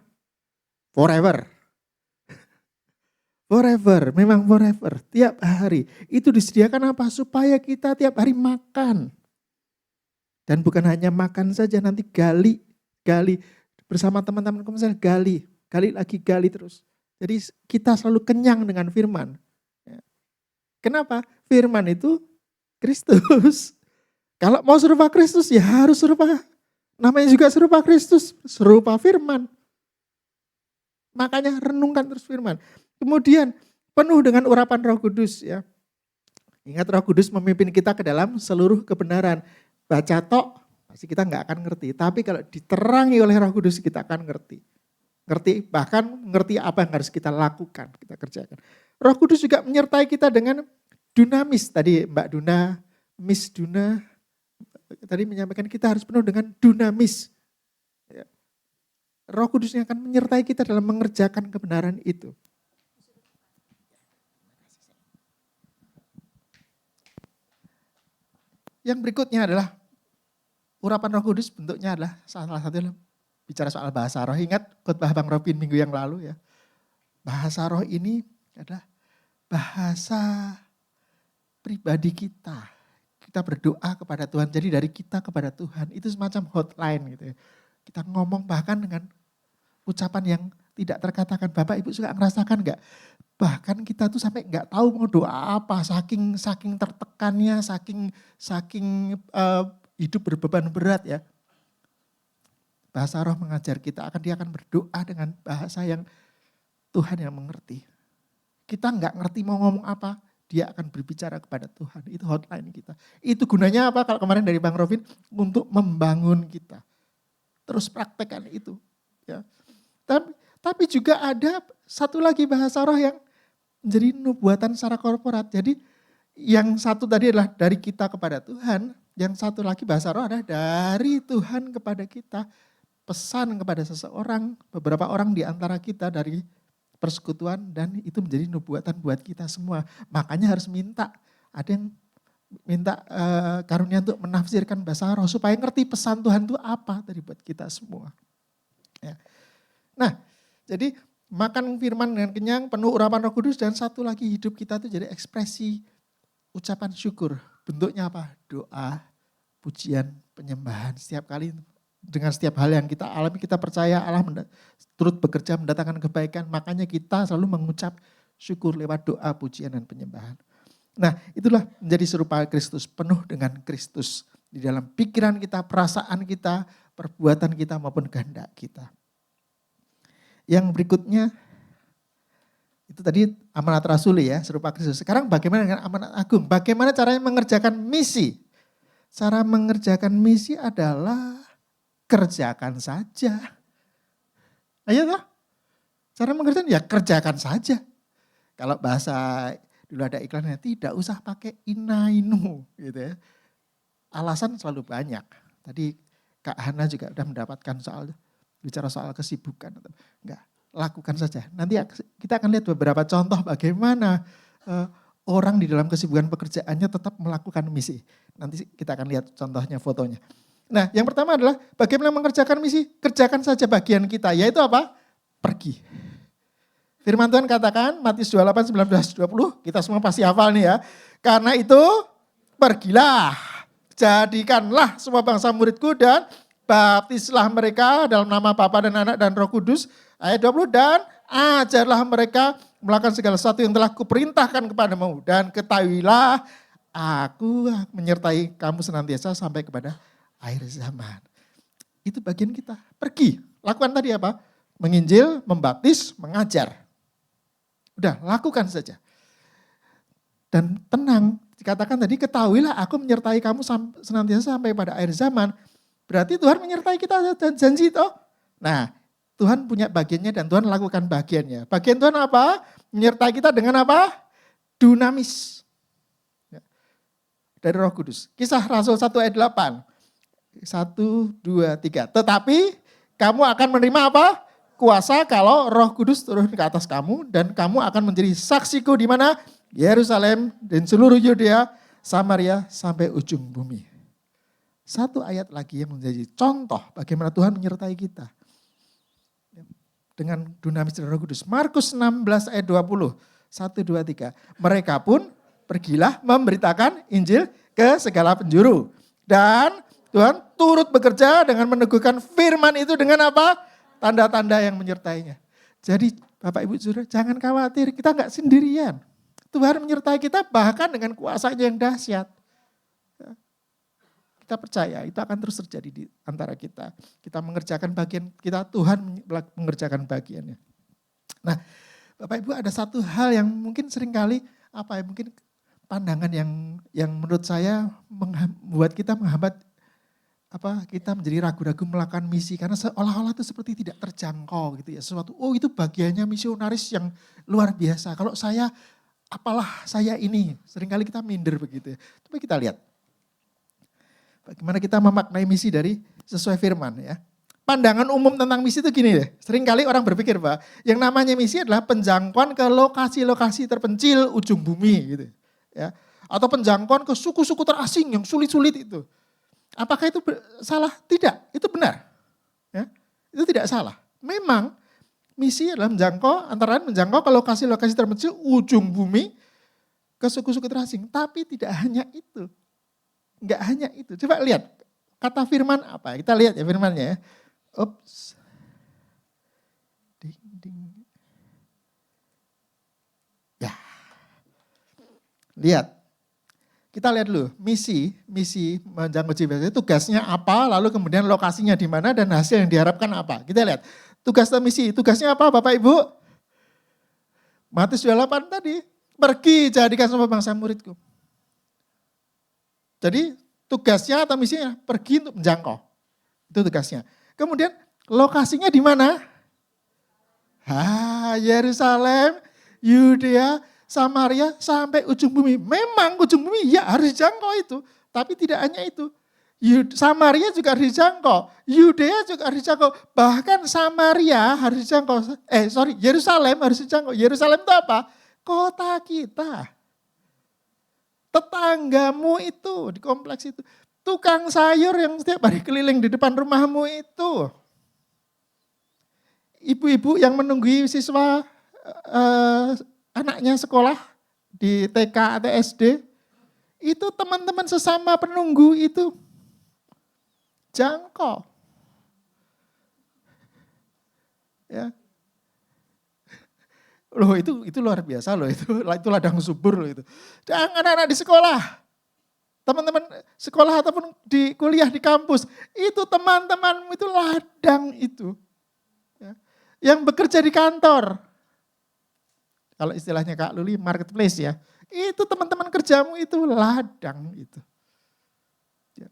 forever. Forever, memang forever. Tiap hari. Itu disediakan apa? Supaya kita tiap hari makan. Dan bukan hanya makan saja, nanti gali bersama teman-teman komsel, gali lagi, gali terus. Jadi kita selalu kenyang dengan firman. Kenapa? Firman itu Kristus. Kalau mau serupa Kristus ya harus serupa, namanya juga serupa Kristus, serupa firman. Makanya renungkan terus firman. Kemudian penuh dengan urapan Roh Kudus ya. Ingat Roh Kudus memimpin kita ke dalam seluruh kebenaran. Baca tok, pasti kita nggak akan ngerti. Tapi kalau diterangi oleh Roh Kudus kita akan ngerti. Bahkan ngerti apa yang harus kita lakukan, kita kerjakan. Roh Kudus juga menyertai kita dengan dunamis. Tadi Mbak Duna, Miss Duna, tadi menyampaikan kita harus penuh dengan dunamis. Roh Kudus yang akan menyertai kita dalam mengerjakan kebenaran itu. Yang berikutnya adalah urapan Roh Kudus, bentuknya adalah salah satu adalah bicara soal bahasa roh. Ingat khotbah Bang Robin minggu yang lalu ya. Bahasa roh ini adalah bahasa pribadi kita. Kita berdoa kepada Tuhan, jadi dari kita kepada Tuhan. Itu semacam hotline gitu ya. Kita ngomong bahkan dengan ucapan yang tidak terkatakan. Bapak Ibu suka ngerasakan enggak? Bahkan kita tuh sampai enggak tahu mau doa apa. Saking tertekannya, saking hidup berbeban berat ya. Bahasa roh mengajar kita, dia akan berdoa dengan bahasa yang Tuhan yang mengerti. Kita enggak ngerti mau ngomong apa, dia akan berbicara kepada Tuhan. Itu hotline kita. Itu gunanya apa? Kalau kemarin dari Bang Robin, untuk membangun kita. Terus praktekkan itu. Ya. Tapi juga ada satu lagi bahasa roh yang menjadi nubuatan secara korporat. Jadi yang satu tadi adalah dari kita kepada Tuhan. Yang satu lagi bahasa roh adalah dari Tuhan kepada kita. Pesan kepada seseorang, beberapa orang di antara kita dari persekutuan, dan itu menjadi nubuatan buat kita semua. Makanya harus minta, ada yang minta karunia untuk menafsirkan bahasa roh supaya ngerti pesan Tuhan itu apa tadi buat kita semua. Ya. Nah, jadi makan firman dengan kenyang, penuh urapan Roh Kudus, dan satu lagi hidup kita itu jadi ekspresi ucapan syukur. Bentuknya apa? Doa, pujian, penyembahan. Setiap kali dengan setiap hal yang kita alami, kita percaya Allah turut bekerja mendatangkan kebaikan. Makanya kita selalu mengucap syukur lewat doa, pujian, dan penyembahan. Nah, itulah menjadi serupa Kristus, penuh dengan Kristus. Di dalam pikiran kita, perasaan kita, perbuatan kita maupun kehendak kita. Yang berikutnya, itu tadi amanat rasuli ya, serupa Kristus. Sekarang bagaimana dengan amanat agung? Bagaimana caranya mengerjakan misi? Cara mengerjakan misi adalah kerjakan saja. Ayo toh? Cara mengerjakan ya kerjakan saja. Kalau bahasa dulu ada iklannya, tidak usah pakai ina-inu gitu ya. Alasan selalu banyak. Tadi Kak Hana juga sudah mendapatkan bicara soal kesibukan. Enggak, lakukan saja. Nanti kita akan lihat beberapa contoh bagaimana orang di dalam kesibukan pekerjaannya tetap melakukan misi. Nanti kita akan lihat contohnya, fotonya. Nah, yang pertama adalah bagaimana mengerjakan misi? Kerjakan saja bagian kita, yaitu apa? Pergi. Firman Tuhan katakan, Matius 28, 19, 20, kita semua pasti hafal nih ya. Karena itu, pergilah, jadikanlah semua bangsa muridku dan baptislah mereka dalam nama Bapa dan Anak dan Roh Kudus. Ayat 20, dan ajarlah mereka melakukan segala sesuatu yang telah kuperintahkan kepadamu. Dan ketahuilah, aku menyertai kamu senantiasa sampai kepada akhir zaman. Itu bagian kita. Pergi. Lakukan tadi apa? Menginjil, membaptis, mengajar. Udah, lakukan saja. Dan tenang. Dikatakan tadi, ketahuilah aku menyertai kamu senantiasa sampai pada akhir zaman. Berarti Tuhan menyertai kita dan janji itu. Nah, Tuhan punya bagiannya dan Tuhan lakukan bagiannya. Bagian Tuhan apa? Menyertai kita dengan apa? Dunamis. Dari Roh Kudus. Kisah Rasul 1 ayat 8. 1, 2, 3. Tetapi kamu akan menerima apa? Kuasa kalau Roh Kudus turun ke atas kamu, dan kamu akan menjadi saksiku di mana? Yerusalem dan seluruh Yudea, Samaria sampai ujung bumi. Satu ayat lagi yang menjadi contoh bagaimana Tuhan menyertai kita. Dengan dunamis dan Roh Kudus. Markus 16 ayat 20. 1, 2, 3. Mereka pun pergilah memberitakan Injil ke segala penjuru. Dan Tuhan turut bekerja dengan meneguhkan firman itu dengan apa? Tanda-tanda yang menyertainya. Jadi Bapak Ibu Saudara, jangan khawatir, kita enggak sendirian. Tuhan menyertai kita bahkan dengan kuasa-Nya yang dahsyat. Kita percaya itu akan terus terjadi di antara kita. Kita mengerjakan bagian kita, Tuhan mengerjakan bagiannya. Nah, Bapak Ibu, ada satu hal yang mungkin seringkali mungkin pandangan yang menurut saya membuat kita menghambat kita menjadi ragu-ragu melakukan misi, karena seolah-olah itu seperti tidak terjangkau gitu ya. Sesuatu, itu bagiannya misionaris yang luar biasa. Kalau saya, apalah saya ini. Seringkali kita minder begitu ya. Coba kita lihat. Bagaimana kita memaknai misi dari sesuai firman ya. Pandangan umum tentang misi itu gini deh. Seringkali orang berpikir bahwa yang namanya misi adalah penjangkauan ke lokasi-lokasi terpencil ujung bumi gitu. Ya. Atau penjangkauan ke suku-suku terasing yang sulit-sulit itu. Apakah itu salah? Tidak, itu benar. Ya, itu tidak salah. Memang misi adalah menjangkau, antara lain menjangkau ke lokasi-lokasi terpencil ujung bumi ke suku-suku terasing. Tapi tidak hanya itu. Enggak hanya itu. Coba lihat kata firman apa. Kita lihat ya firmannya ya. Ups. Ding, ding. Ya. Lihat. Kita lihat dulu misi menjangkau jiwa. Tugasnya apa, lalu kemudian lokasinya di mana dan hasil yang diharapkan apa. Kita lihat. Tugas dan misi, tugasnya apa Bapak Ibu? Matius 28 tadi. Pergi jadikan semua bangsa muridku. Jadi tugasnya atau misinya pergi untuk menjangkau. Itu tugasnya. Kemudian lokasinya di mana? Yerusalem, Yudea, Samaria sampai ujung bumi. Memang ujung bumi ya harus dijangkau itu. Tapi tidak hanya itu. Samaria juga harus dijangkau. Yudea juga harus dijangkau. Bahkan Samaria harus dijangkau. Yerusalem harus dijangkau. Yerusalem itu apa? Kota kita. Tetanggamu itu di kompleks itu. Tukang sayur yang setiap hari keliling di depan rumahmu itu. Ibu-ibu yang menunggui siswa anaknya sekolah di TK atau SD. Itu teman-teman sesama penunggu itu. Jangkau. Ya. Loh itu luar biasa loh, itu ladang subur loh itu. Dan anak-anak di sekolah, teman-teman sekolah ataupun di kuliah di kampus, itu teman-temanmu itu ladang itu. Ya. Yang bekerja di kantor, kalau istilahnya Kak Luli marketplace ya, itu teman-teman kerjamu itu ladang itu. Ya.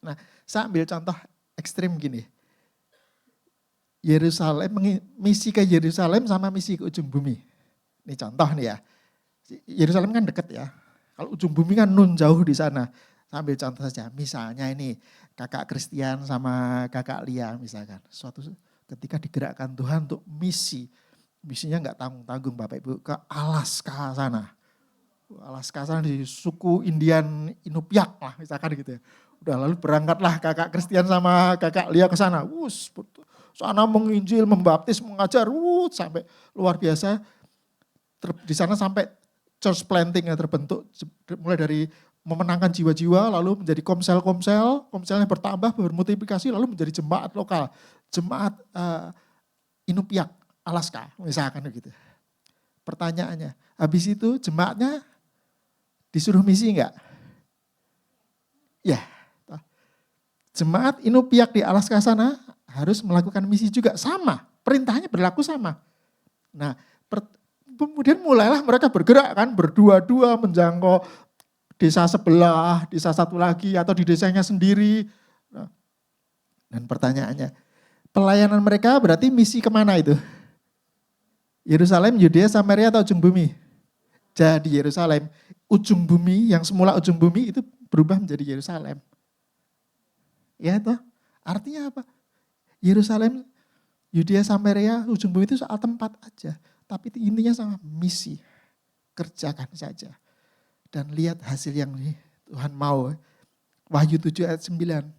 Nah, saya ambil contoh ekstrim gini. Misi ke Yerusalem sama misi ke ujung bumi. Ini contoh nih ya. Yerusalem kan deket ya. Kalau ujung bumi kan nun jauh di sana. Sambil contoh saja. Misalnya ini kakak Christian sama kakak Lia misalkan. Suatu ketika digerakkan Tuhan untuk misi. Misinya nggak tanggung-tanggung Bapak Ibu ke Alaska sana. Alaska sana di suku Indian Inupiaq lah misalkan gitu ya. Udah lalu berangkatlah kakak Christian sama kakak Lia ke sana. Sana menginjil, membaptis, mengajar, sampai luar biasa. Di sana sampai church planting yang terbentuk, mulai dari memenangkan jiwa-jiwa, lalu menjadi komselnya bertambah, bermultiplikasi, lalu menjadi jemaat lokal. Jemaat Inupiaq, Alaska, misalkan gitu. Pertanyaannya, habis itu jemaatnya disuruh misi enggak? Ya, jemaat Inupiaq di Alaska sana, harus melakukan misi juga sama, perintahnya berlaku sama. Nah, kemudian mulailah mereka bergerak kan, berdua-dua menjangkau desa sebelah, desa satu lagi atau di desanya sendiri. Nah, dan pertanyaannya, pelayanan mereka berarti misi kemana itu? Yerusalem, Yudea, Samaria atau ujung bumi? Jadi Yerusalem, ujung bumi yang semula ujung bumi itu berubah menjadi Yerusalem. Ya toh, artinya apa? Yerusalem, Yudea, Samaria, ujung bumi itu soal tempat aja. Tapi intinya sama misi. Kerjakan saja. Dan lihat hasil yang Tuhan mau. Wahyu 7 ayat 9.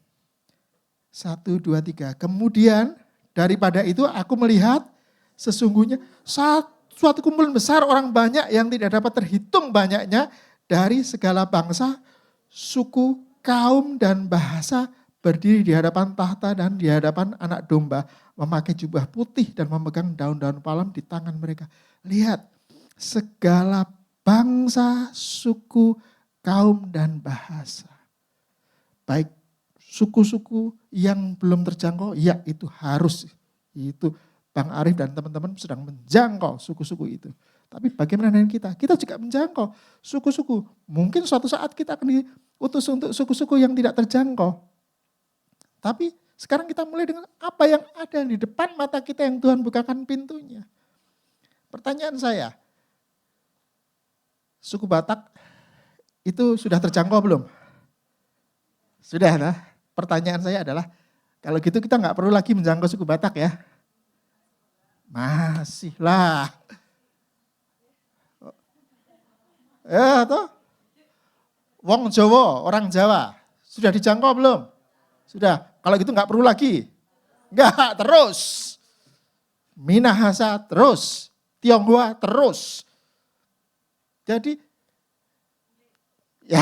1, 2, 3. Kemudian daripada itu aku melihat sesungguhnya suatu kumpulan besar orang banyak yang tidak dapat terhitung banyaknya dari segala bangsa, suku, kaum, dan bahasa berdiri di hadapan tahta dan di hadapan anak domba, memakai jubah putih dan memegang daun-daun palem di tangan mereka. Lihat, segala bangsa, suku, kaum, dan bahasa. Baik suku-suku yang belum terjangkau, ya itu harus. Itu Bang Arif dan teman-teman sedang menjangkau suku-suku itu. Tapi bagaimana dengan kita? Kita juga menjangkau suku-suku. Mungkin suatu saat kita akan diutus untuk suku-suku yang tidak terjangkau. Tapi sekarang kita mulai dengan apa yang ada di depan mata kita yang Tuhan bukakan pintunya. Pertanyaan saya, suku Batak itu sudah terjangkau belum? Sudah, nah. Pertanyaan saya adalah, kalau gitu kita nggak perlu lagi menjangkau suku Batak ya? Masih lah. Ya toh? Wong Jawa, orang Jawa. Sudah dijangkau belum? Sudah. Kalau gitu nggak perlu lagi. Enggak, terus. Minahasa terus. Tionghoa terus. Jadi, ya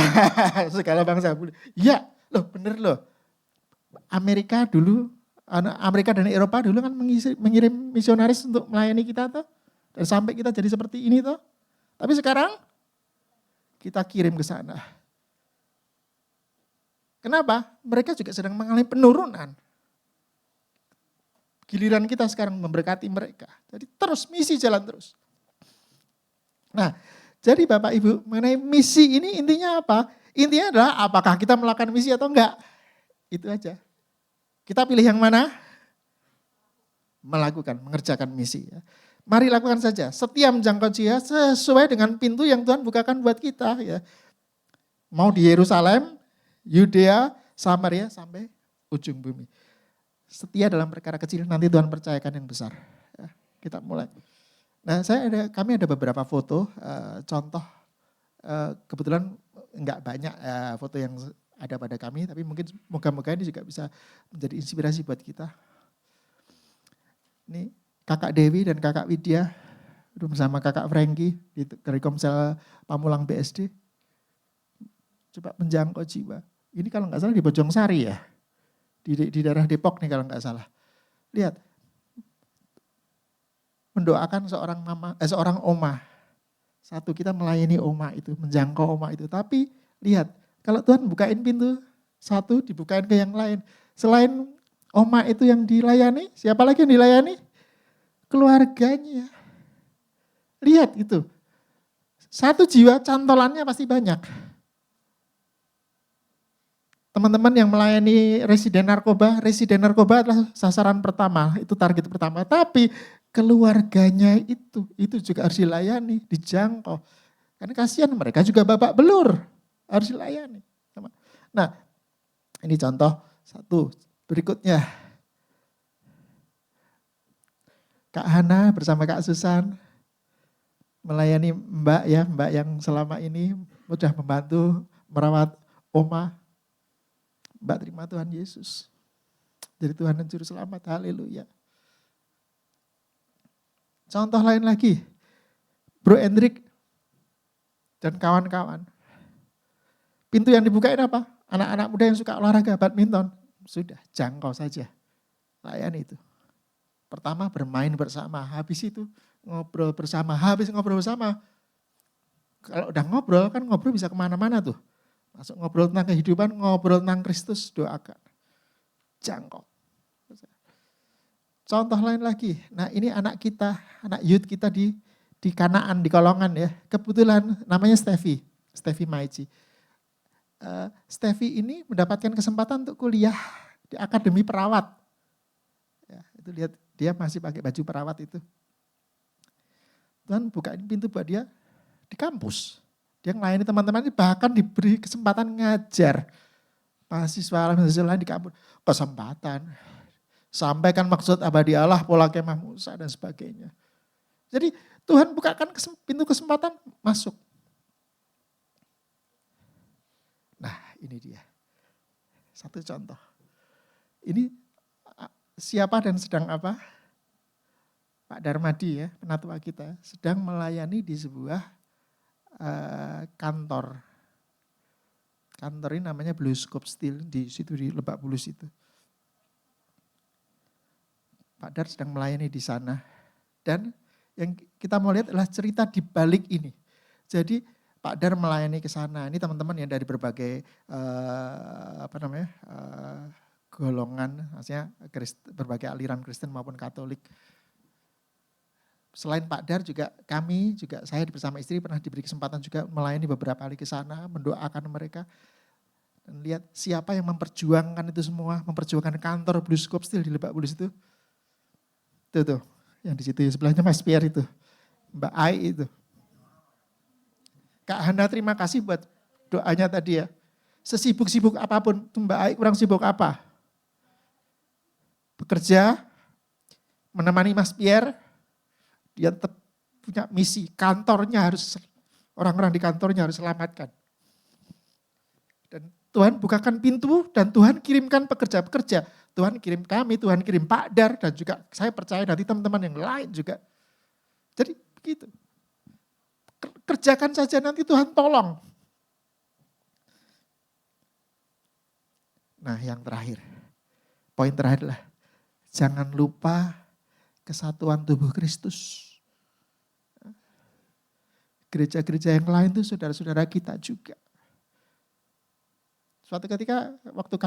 segala bangsa. Ya, loh bener loh. Amerika dan Eropa dulu kan mengirim misionaris untuk melayani kita tuh. Dan sampai kita jadi seperti ini tuh. Tapi sekarang kita kirim ke sana. Kenapa? Mereka juga sedang mengalami penurunan. Giliran kita sekarang memberkati mereka. Jadi terus, misi jalan terus. Nah, jadi Bapak Ibu, mengenai misi ini intinya apa? Intinya adalah apakah kita melakukan misi atau enggak. Itu aja. Kita pilih yang mana? Melakukan, mengerjakan misi. Mari lakukan saja. Setiap menjangkau jiwa sesuai dengan pintu yang Tuhan bukakan buat kita. Ya. Mau di Yerusalem, Yudea, Samaria, sampai ujung bumi. Setia dalam perkara kecil, nanti Tuhan percayakan yang besar. Ya, kita mulai. Nah, kami ada beberapa foto, contoh, kebetulan enggak banyak foto yang ada pada kami, tapi mungkin moga-moga ini juga bisa menjadi inspirasi buat kita. Ini Kakak Dewi dan Kakak Widya bersama Kakak Franky dari Komsel Pamulang BSD. Coba menjangkau jiwa. Ini kalau nggak salah di Bojongsari ya. Di daerah Depok nih kalau nggak salah. Lihat. Mendoakan seorang oma. Satu, kita melayani oma itu, menjangkau oma itu. Tapi lihat, kalau Tuhan bukain pintu, satu dibukain ke yang lain. Selain oma itu yang dilayani, siapa lagi yang dilayani? Keluarganya. Lihat itu. Satu jiwa cantolannya pasti banyak. Teman-teman yang melayani residen narkoba adalah sasaran pertama, itu target pertama. Tapi keluarganya itu juga harus dilayani, dijangkau. Karena kasihan mereka juga babak belur, harus dilayani. Nah, ini contoh satu. Berikutnya, Kak Hana bersama Kak Susan melayani Mbak yang selama ini sudah membantu merawat oma. Mbak, terima Tuhan Yesus. Dari Tuhan dan Juru Selamat, haleluya. Contoh lain lagi, Bro Hendrik dan kawan-kawan. Pintu yang dibukain apa? Anak-anak muda yang suka olahraga, badminton. Sudah, jangkau saja. Layani itu. Pertama bermain bersama, habis itu ngobrol bersama. Habis ngobrol bersama, kalau udah ngobrol kan ngobrol bisa kemana-mana tuh. Masuk ngobrol tentang kehidupan, ngobrol tentang Kristus, doakan. Jangkau. Contoh lain lagi, nah ini anak kita, anak youth kita di Kanaan, di Kolongan ya. Kebetulan namanya Steffi Maici. Steffi ini mendapatkan kesempatan untuk kuliah di Akademi Perawat. Ya, itu lihat dia masih pakai baju perawat itu. Tuhan bukain pintu buat dia di kampus. Dia melayani teman-teman, bahkan diberi kesempatan ngajar. Mahasiswa lain di kampus. Kesempatan. Sampaikan maksud abadi Allah, pola kemah Musa dan sebagainya. Jadi Tuhan bukakan pintu kesempatan, masuk. Nah ini dia. Satu contoh. Ini siapa dan sedang apa? Pak Darmadi ya, penatua kita. Sedang melayani di sebuah kantor. Kantor ini namanya Blue Scope Steel di situ di Lebak Bulus itu. Pak Dar sedang melayani di sana. Dan yang kita mau lihat adalah cerita di balik ini. Jadi Pak Dar melayani ke sana. Ini teman-teman yang dari berbagai golongan, maksudnya berbagai aliran Kristen maupun Katolik. Selain Pak Dar juga saya bersama istri pernah diberi kesempatan juga melayani beberapa kali ke sana, mendoakan mereka. Dan lihat siapa yang memperjuangkan itu semua, memperjuangkan kantor Blue Scope Steel di Lebak Bulus itu. Tuh, yang di situ sebelahnya Mas Pierre itu, Mbak Ai itu. Kak Hana terima kasih buat doanya tadi ya. Sesibuk-sibuk apapun, tuh Mbak Ai kurang sibuk apa? Bekerja, menemani Mas Pierre, dia tetap punya misi, kantornya harus, orang-orang di kantornya harus selamatkan. Tuhan bukakan pintu dan Tuhan kirimkan pekerja-pekerja. Tuhan kirim kami, Tuhan kirim Pak Dar dan juga saya percaya nanti teman-teman yang lain juga. Jadi begitu. Kerjakan saja nanti Tuhan tolong. Nah yang terakhir, poin terakhir adalah jangan lupa kesatuan tubuh Kristus. Gereja-gereja yang lain itu saudara-saudara kita juga. Suatu ketika waktu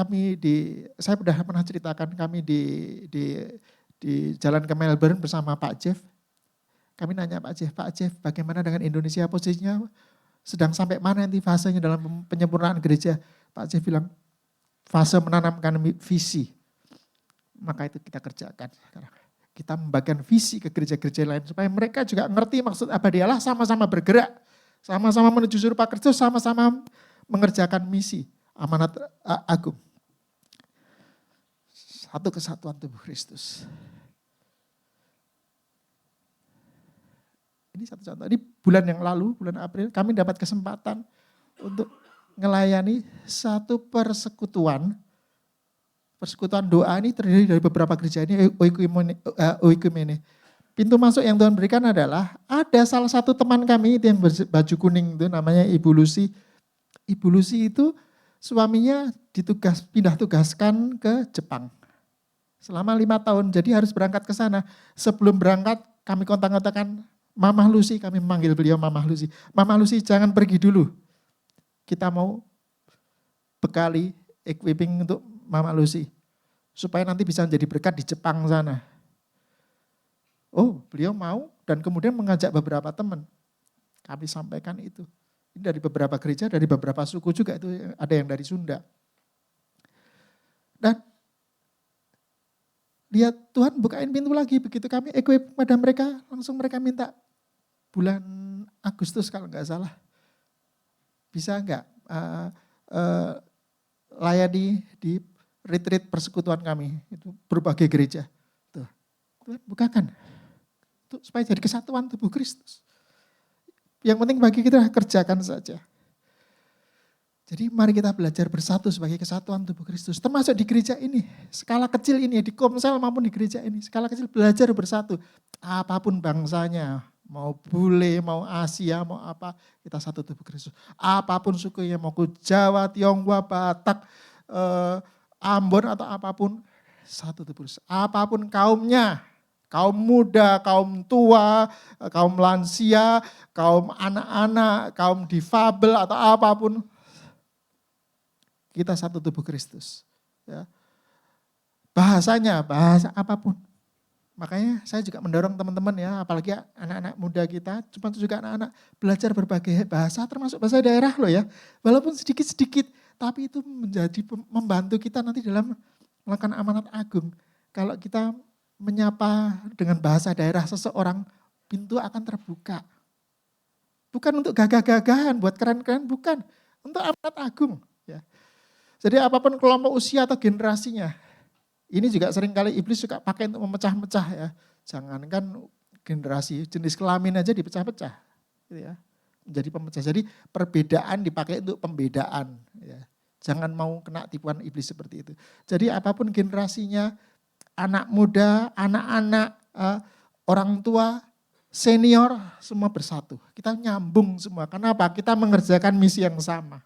saya sudah pernah ceritakan kami di jalan ke Melbourne bersama Pak Jeff. Kami nanya Pak Jeff bagaimana dengan Indonesia posisinya sedang sampai mana nanti fasenya dalam penyempurnaan gereja. Pak Jeff bilang fase menanamkan visi. Maka itu kita kerjakan sekarang. Kita membagikan visi ke gereja-gereja lain supaya mereka juga ngerti maksud abadi Allah, sama-sama bergerak, sama-sama menuju serupa Kristus, sama-sama mengerjakan misi amanat agung. Satu kesatuan tubuh Kristus. Ini satu contoh. Ini bulan yang lalu, bulan April, kami dapat kesempatan untuk melayani satu persekutuan. Persekutuan doa ini terdiri dari beberapa gereja ini, oikumene. Pintu masuk yang Tuhan berikan adalah ada salah satu teman kami itu yang baju kuning itu namanya Ibu Lucy. Ibu Lucy itu suaminya pindah tugaskan ke Jepang. Selama 5 tahun, jadi harus berangkat ke sana. Sebelum berangkat kami kontak-kontakan Mamah Lucy, kami memanggil beliau Mamah Lucy. Mamah Lucy jangan pergi dulu. Kita mau bekali equipping untuk Mama Lucy. Supaya nanti bisa menjadi berkat di Jepang sana. Oh, beliau mau dan kemudian mengajak beberapa teman. Kami sampaikan itu. Ini dari beberapa gereja, dari beberapa suku juga, itu ada yang dari Sunda. Dan lihat Tuhan bukain pintu lagi, begitu kami equip pada mereka, langsung mereka minta bulan Agustus kalau nggak salah. Bisa nggak layani di retreat persekutuan kami, itu berbagai gereja. Tuh, Tuhan bukakan. Itu supaya jadi kesatuan tubuh Kristus. Yang penting bagi kita kerjakan saja. Jadi mari kita belajar bersatu sebagai kesatuan tubuh Kristus. Termasuk di gereja ini, skala kecil ini, di Komsel maupun di gereja ini. Skala kecil belajar bersatu. Apapun bangsanya, mau bule, mau Asia, mau apa, kita satu tubuh Kristus. Apapun sukunya, mau Jawa, Tionghoa, Batak, Ambon atau apapun, satu tubuh Kristus. Apapun kaumnya, kaum muda, kaum tua, kaum lansia, kaum anak-anak, kaum difabel atau apapun, kita satu tubuh Kristus. Ya. Bahasanya, bahasa apapun. Makanya saya juga mendorong teman-teman ya, apalagi anak-anak muda kita, cuma juga anak-anak belajar berbagai bahasa, termasuk bahasa daerah loh ya. Walaupun sedikit-sedikit, tapi itu membantu kita nanti dalam melakukan amanat agung. Kalau kita menyapa dengan bahasa daerah seseorang, pintu akan terbuka. Bukan untuk gagah-gagahan, buat keren-keren, bukan. Untuk amanat agung. Ya. Jadi apapun kelompok usia atau generasinya, ini juga seringkali iblis suka pakai untuk memecah-mecah ya. Jangankan generasi, jenis kelamin aja dipecah-pecah. Gitu ya. Menjadi pemecah. Jadi perbedaan dipakai untuk pembedaan. Ya. Jangan mau kena tipuan iblis seperti itu. Jadi apapun generasinya, anak muda, anak-anak, orang tua, senior, semua bersatu. Kita nyambung semua. Kenapa? Kita mengerjakan misi yang sama.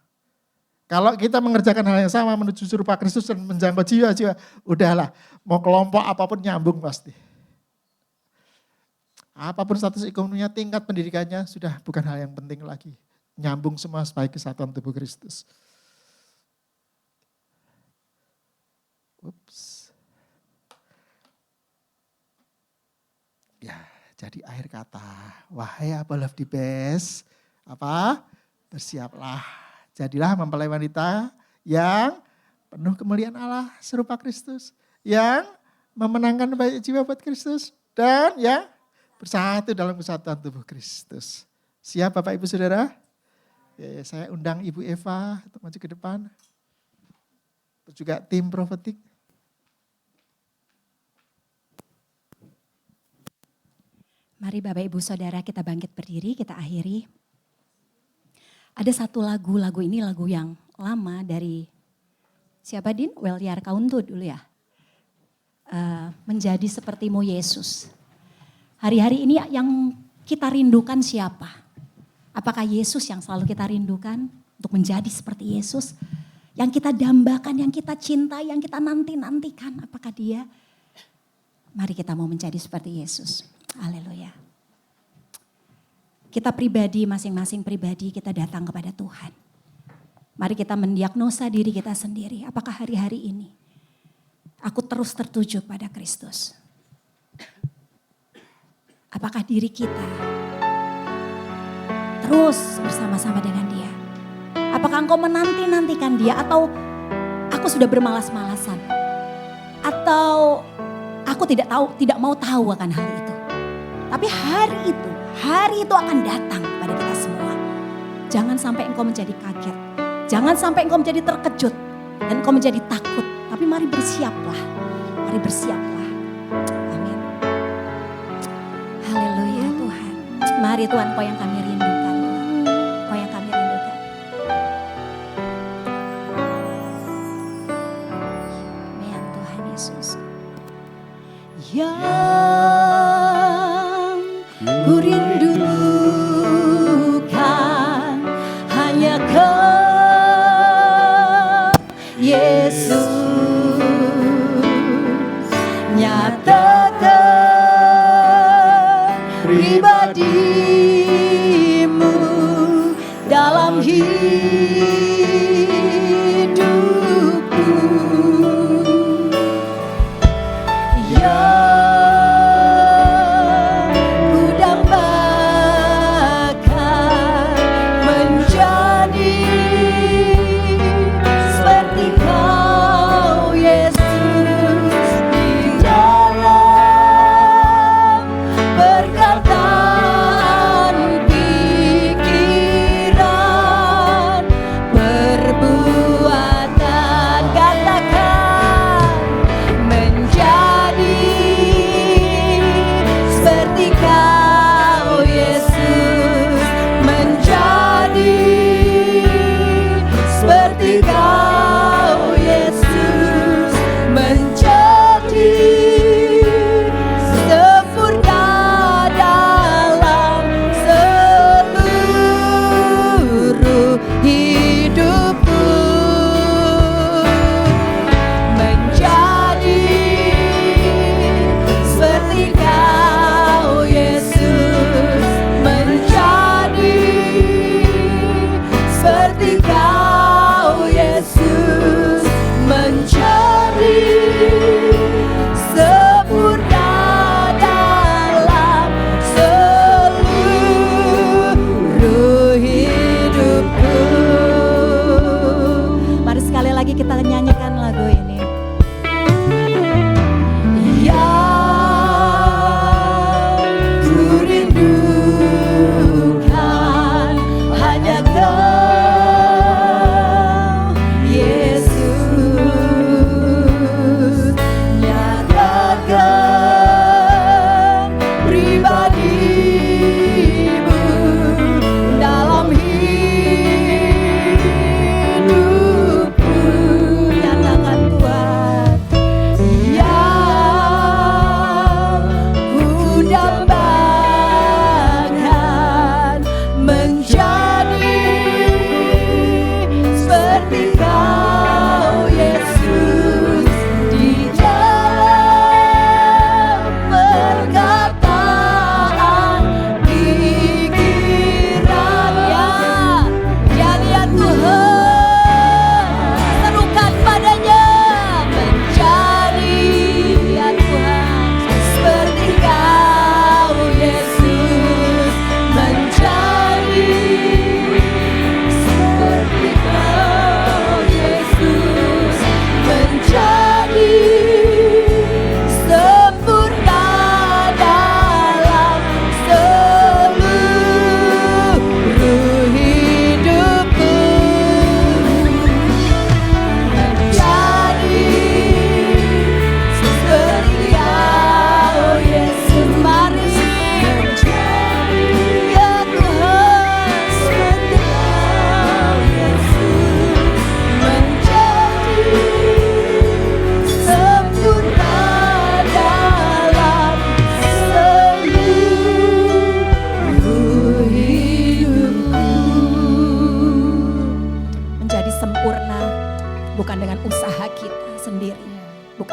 Kalau kita mengerjakan hal yang sama menuju serupa Kristus dan menjangkau jiwa-jiwa, udahlah, mau kelompok apapun nyambung pasti. Apapun status ekonominya, tingkat pendidikannya, sudah bukan hal yang penting lagi. Nyambung semua sebagai kesatuan tubuh Kristus. Ups. Ya, jadi akhir kata, wahai apa love the best, apa? Bersiaplah, jadilah mempelai wanita yang penuh kemuliaan Allah serupa Kristus, yang memenangkan banyak jiwa buat Kristus, dan yang bersatu dalam kesatuan tubuh Kristus. Siap Bapak Ibu Saudara? Ya, saya undang Ibu Eva untuk maju ke depan. Terus juga tim profetik. Mari Bapak Ibu Saudara kita bangkit berdiri, kita akhiri. Ada satu lagu ini lagu yang lama dari siapa Din? Welyar Kauntu dulu ya. Menjadi sepertimu Yesus. Hari-hari ini yang kita rindukan siapa? Apakah Yesus yang selalu kita rindukan untuk menjadi seperti Yesus? Yang kita dambakan, yang kita cintai, yang kita nanti-nantikan. Apakah dia? Mari kita mau menjadi seperti Yesus. Haleluya. Kita pribadi, masing-masing pribadi kita datang kepada Tuhan. Mari kita mendiagnosa diri kita sendiri. Apakah hari-hari ini aku terus tertuju pada Kristus? Apakah diri kita terus bersama-sama dengan dia? Apakah engkau menanti-nantikan dia atau aku sudah bermalas-malasan? Atau aku tidak mau tahu akan hal itu. Tapi hari itu akan datang pada kita semua. Jangan sampai engkau menjadi kaget. Jangan sampai engkau menjadi terkejut dan engkau menjadi takut. Tapi mari bersiaplah. Mari bersiaplah. Amin. Haleluya Tuhan. Mari Tuhan, Kau yang kami rindukan. Kau yang kami rindukan. Amin Tuhan Yesus. Yang ku rindukan hanya Kau Yesus. Nyatakan pribadimu dalam hidupku. Ya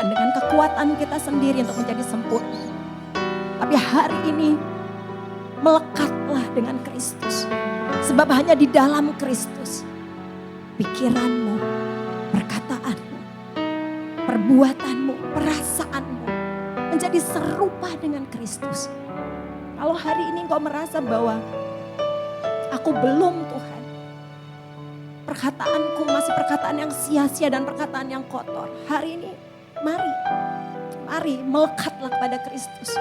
bukan dengan kekuatan kita sendiri untuk menjadi sempurna. Tapi hari ini melekatlah dengan Kristus. Sebab hanya di dalam Kristus pikiranmu, perkataanmu, perbuatanmu, perasaanmu menjadi serupa dengan Kristus. Kalau hari ini engkau merasa bahwa aku belum Tuhan, perkataanku masih perkataan yang sia-sia dan perkataan yang kotor. Hari ini mari melekatlah kepada Kristus.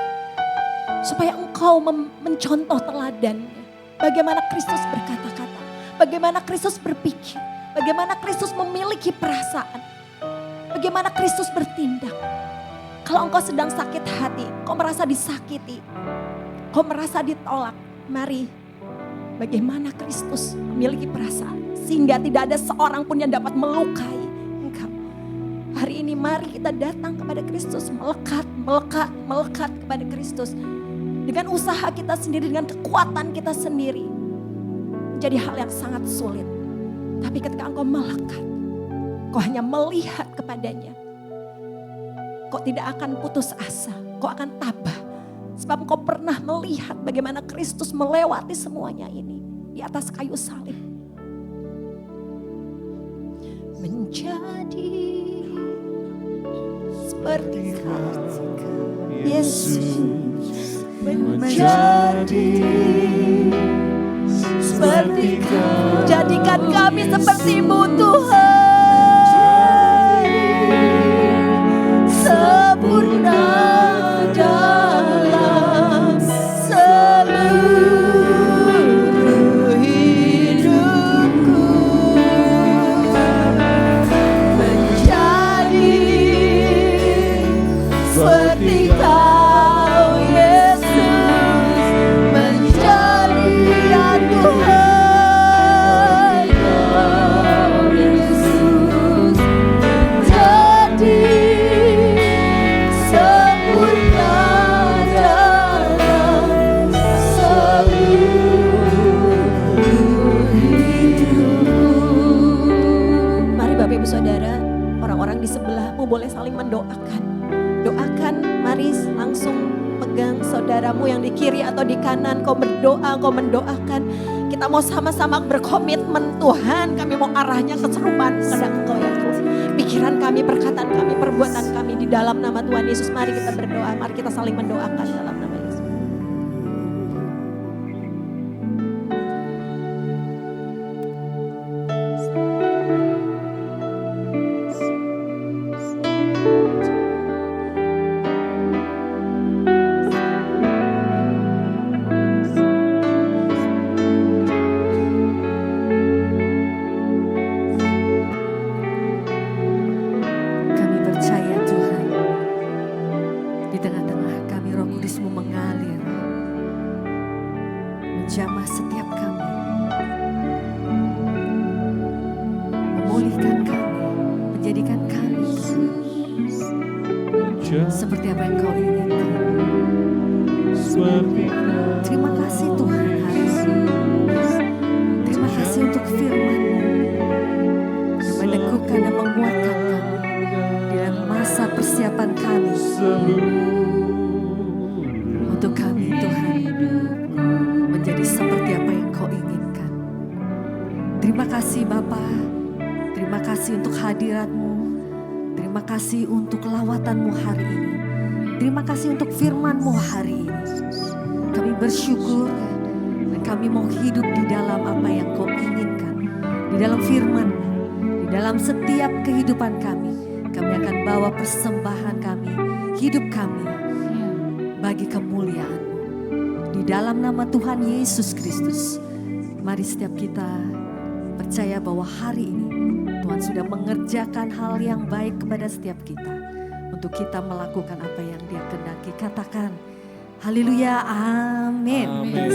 Supaya engkau mencontoh teladannya. Bagaimana Kristus berkata-kata, bagaimana Kristus berpikir, bagaimana Kristus memiliki perasaan, bagaimana Kristus bertindak. Kalau engkau sedang sakit hati, kau merasa disakiti, kau merasa ditolak, mari bagaimana Kristus memiliki perasaan sehingga tidak ada seorang pun yang dapat melukai engkau. Hari ini mari kita datang kepada Kristus, melekat kepada Kristus. Dengan usaha kita sendiri, dengan kekuatan kita sendiri. Menjadi hal yang sangat sulit. Tapi ketika engkau melekat, kau hanya melihat kepadanya. Kau tidak akan putus asa, kau akan tabah. Sebab kau pernah melihat bagaimana Kristus melewati semuanya ini di atas kayu salib. Menjadi seperti Yesus. Menjadi seperti Kau. Jadikan kami seperti-Mu Tuhan. Sempurna dalam seluruh hidupku. Menjadi seperti Kau. Saudara, orang-orang di sebelahmu boleh saling mendoakan. Doakan, mari langsung pegang saudaramu yang di kiri atau di kanan. Kau berdoa, kau mendoakan. Kita mau sama-sama berkomitmen, Tuhan kami mau arahnya keserupaan kepada Engkau ya Tuhan. Pikiran kami, perkataan kami, perbuatan kami di dalam nama Tuhan Yesus. Mari kita berdoa, mari kita saling mendoakan dalam nama Yesus. Jamah setiap kami, memulihkan kami, menjadikan kami seperti apa yang Kau inginkan. Terima kasih Tuhan hari ini. Terima kasih untuk firman-Mu yang meneguhkan dan menguatkan kami di dalam masa persiapan kami untuk kami Tuhan menjadi seperti apa yang Kau inginkan. Terima kasih Bapa, terima kasih untuk hadirat-Mu, terima kasih untuk lawatan-Mu hari ini, terima kasih untuk firman-Mu hari ini. Kami bersyukur dan kami mau hidup di dalam apa yang Kau inginkan, di dalam firman-Mu, di dalam setiap kehidupan kami. Kami akan bawa persembahan kami, hidup kami bagi kemuliaan. Di dalam nama Tuhan Yesus Kristus, mari setiap kita percaya bahwa hari ini Tuhan sudah mengerjakan hal yang baik kepada setiap kita. Untuk kita melakukan apa yang Dia kehendaki. Katakan, haleluya, amin.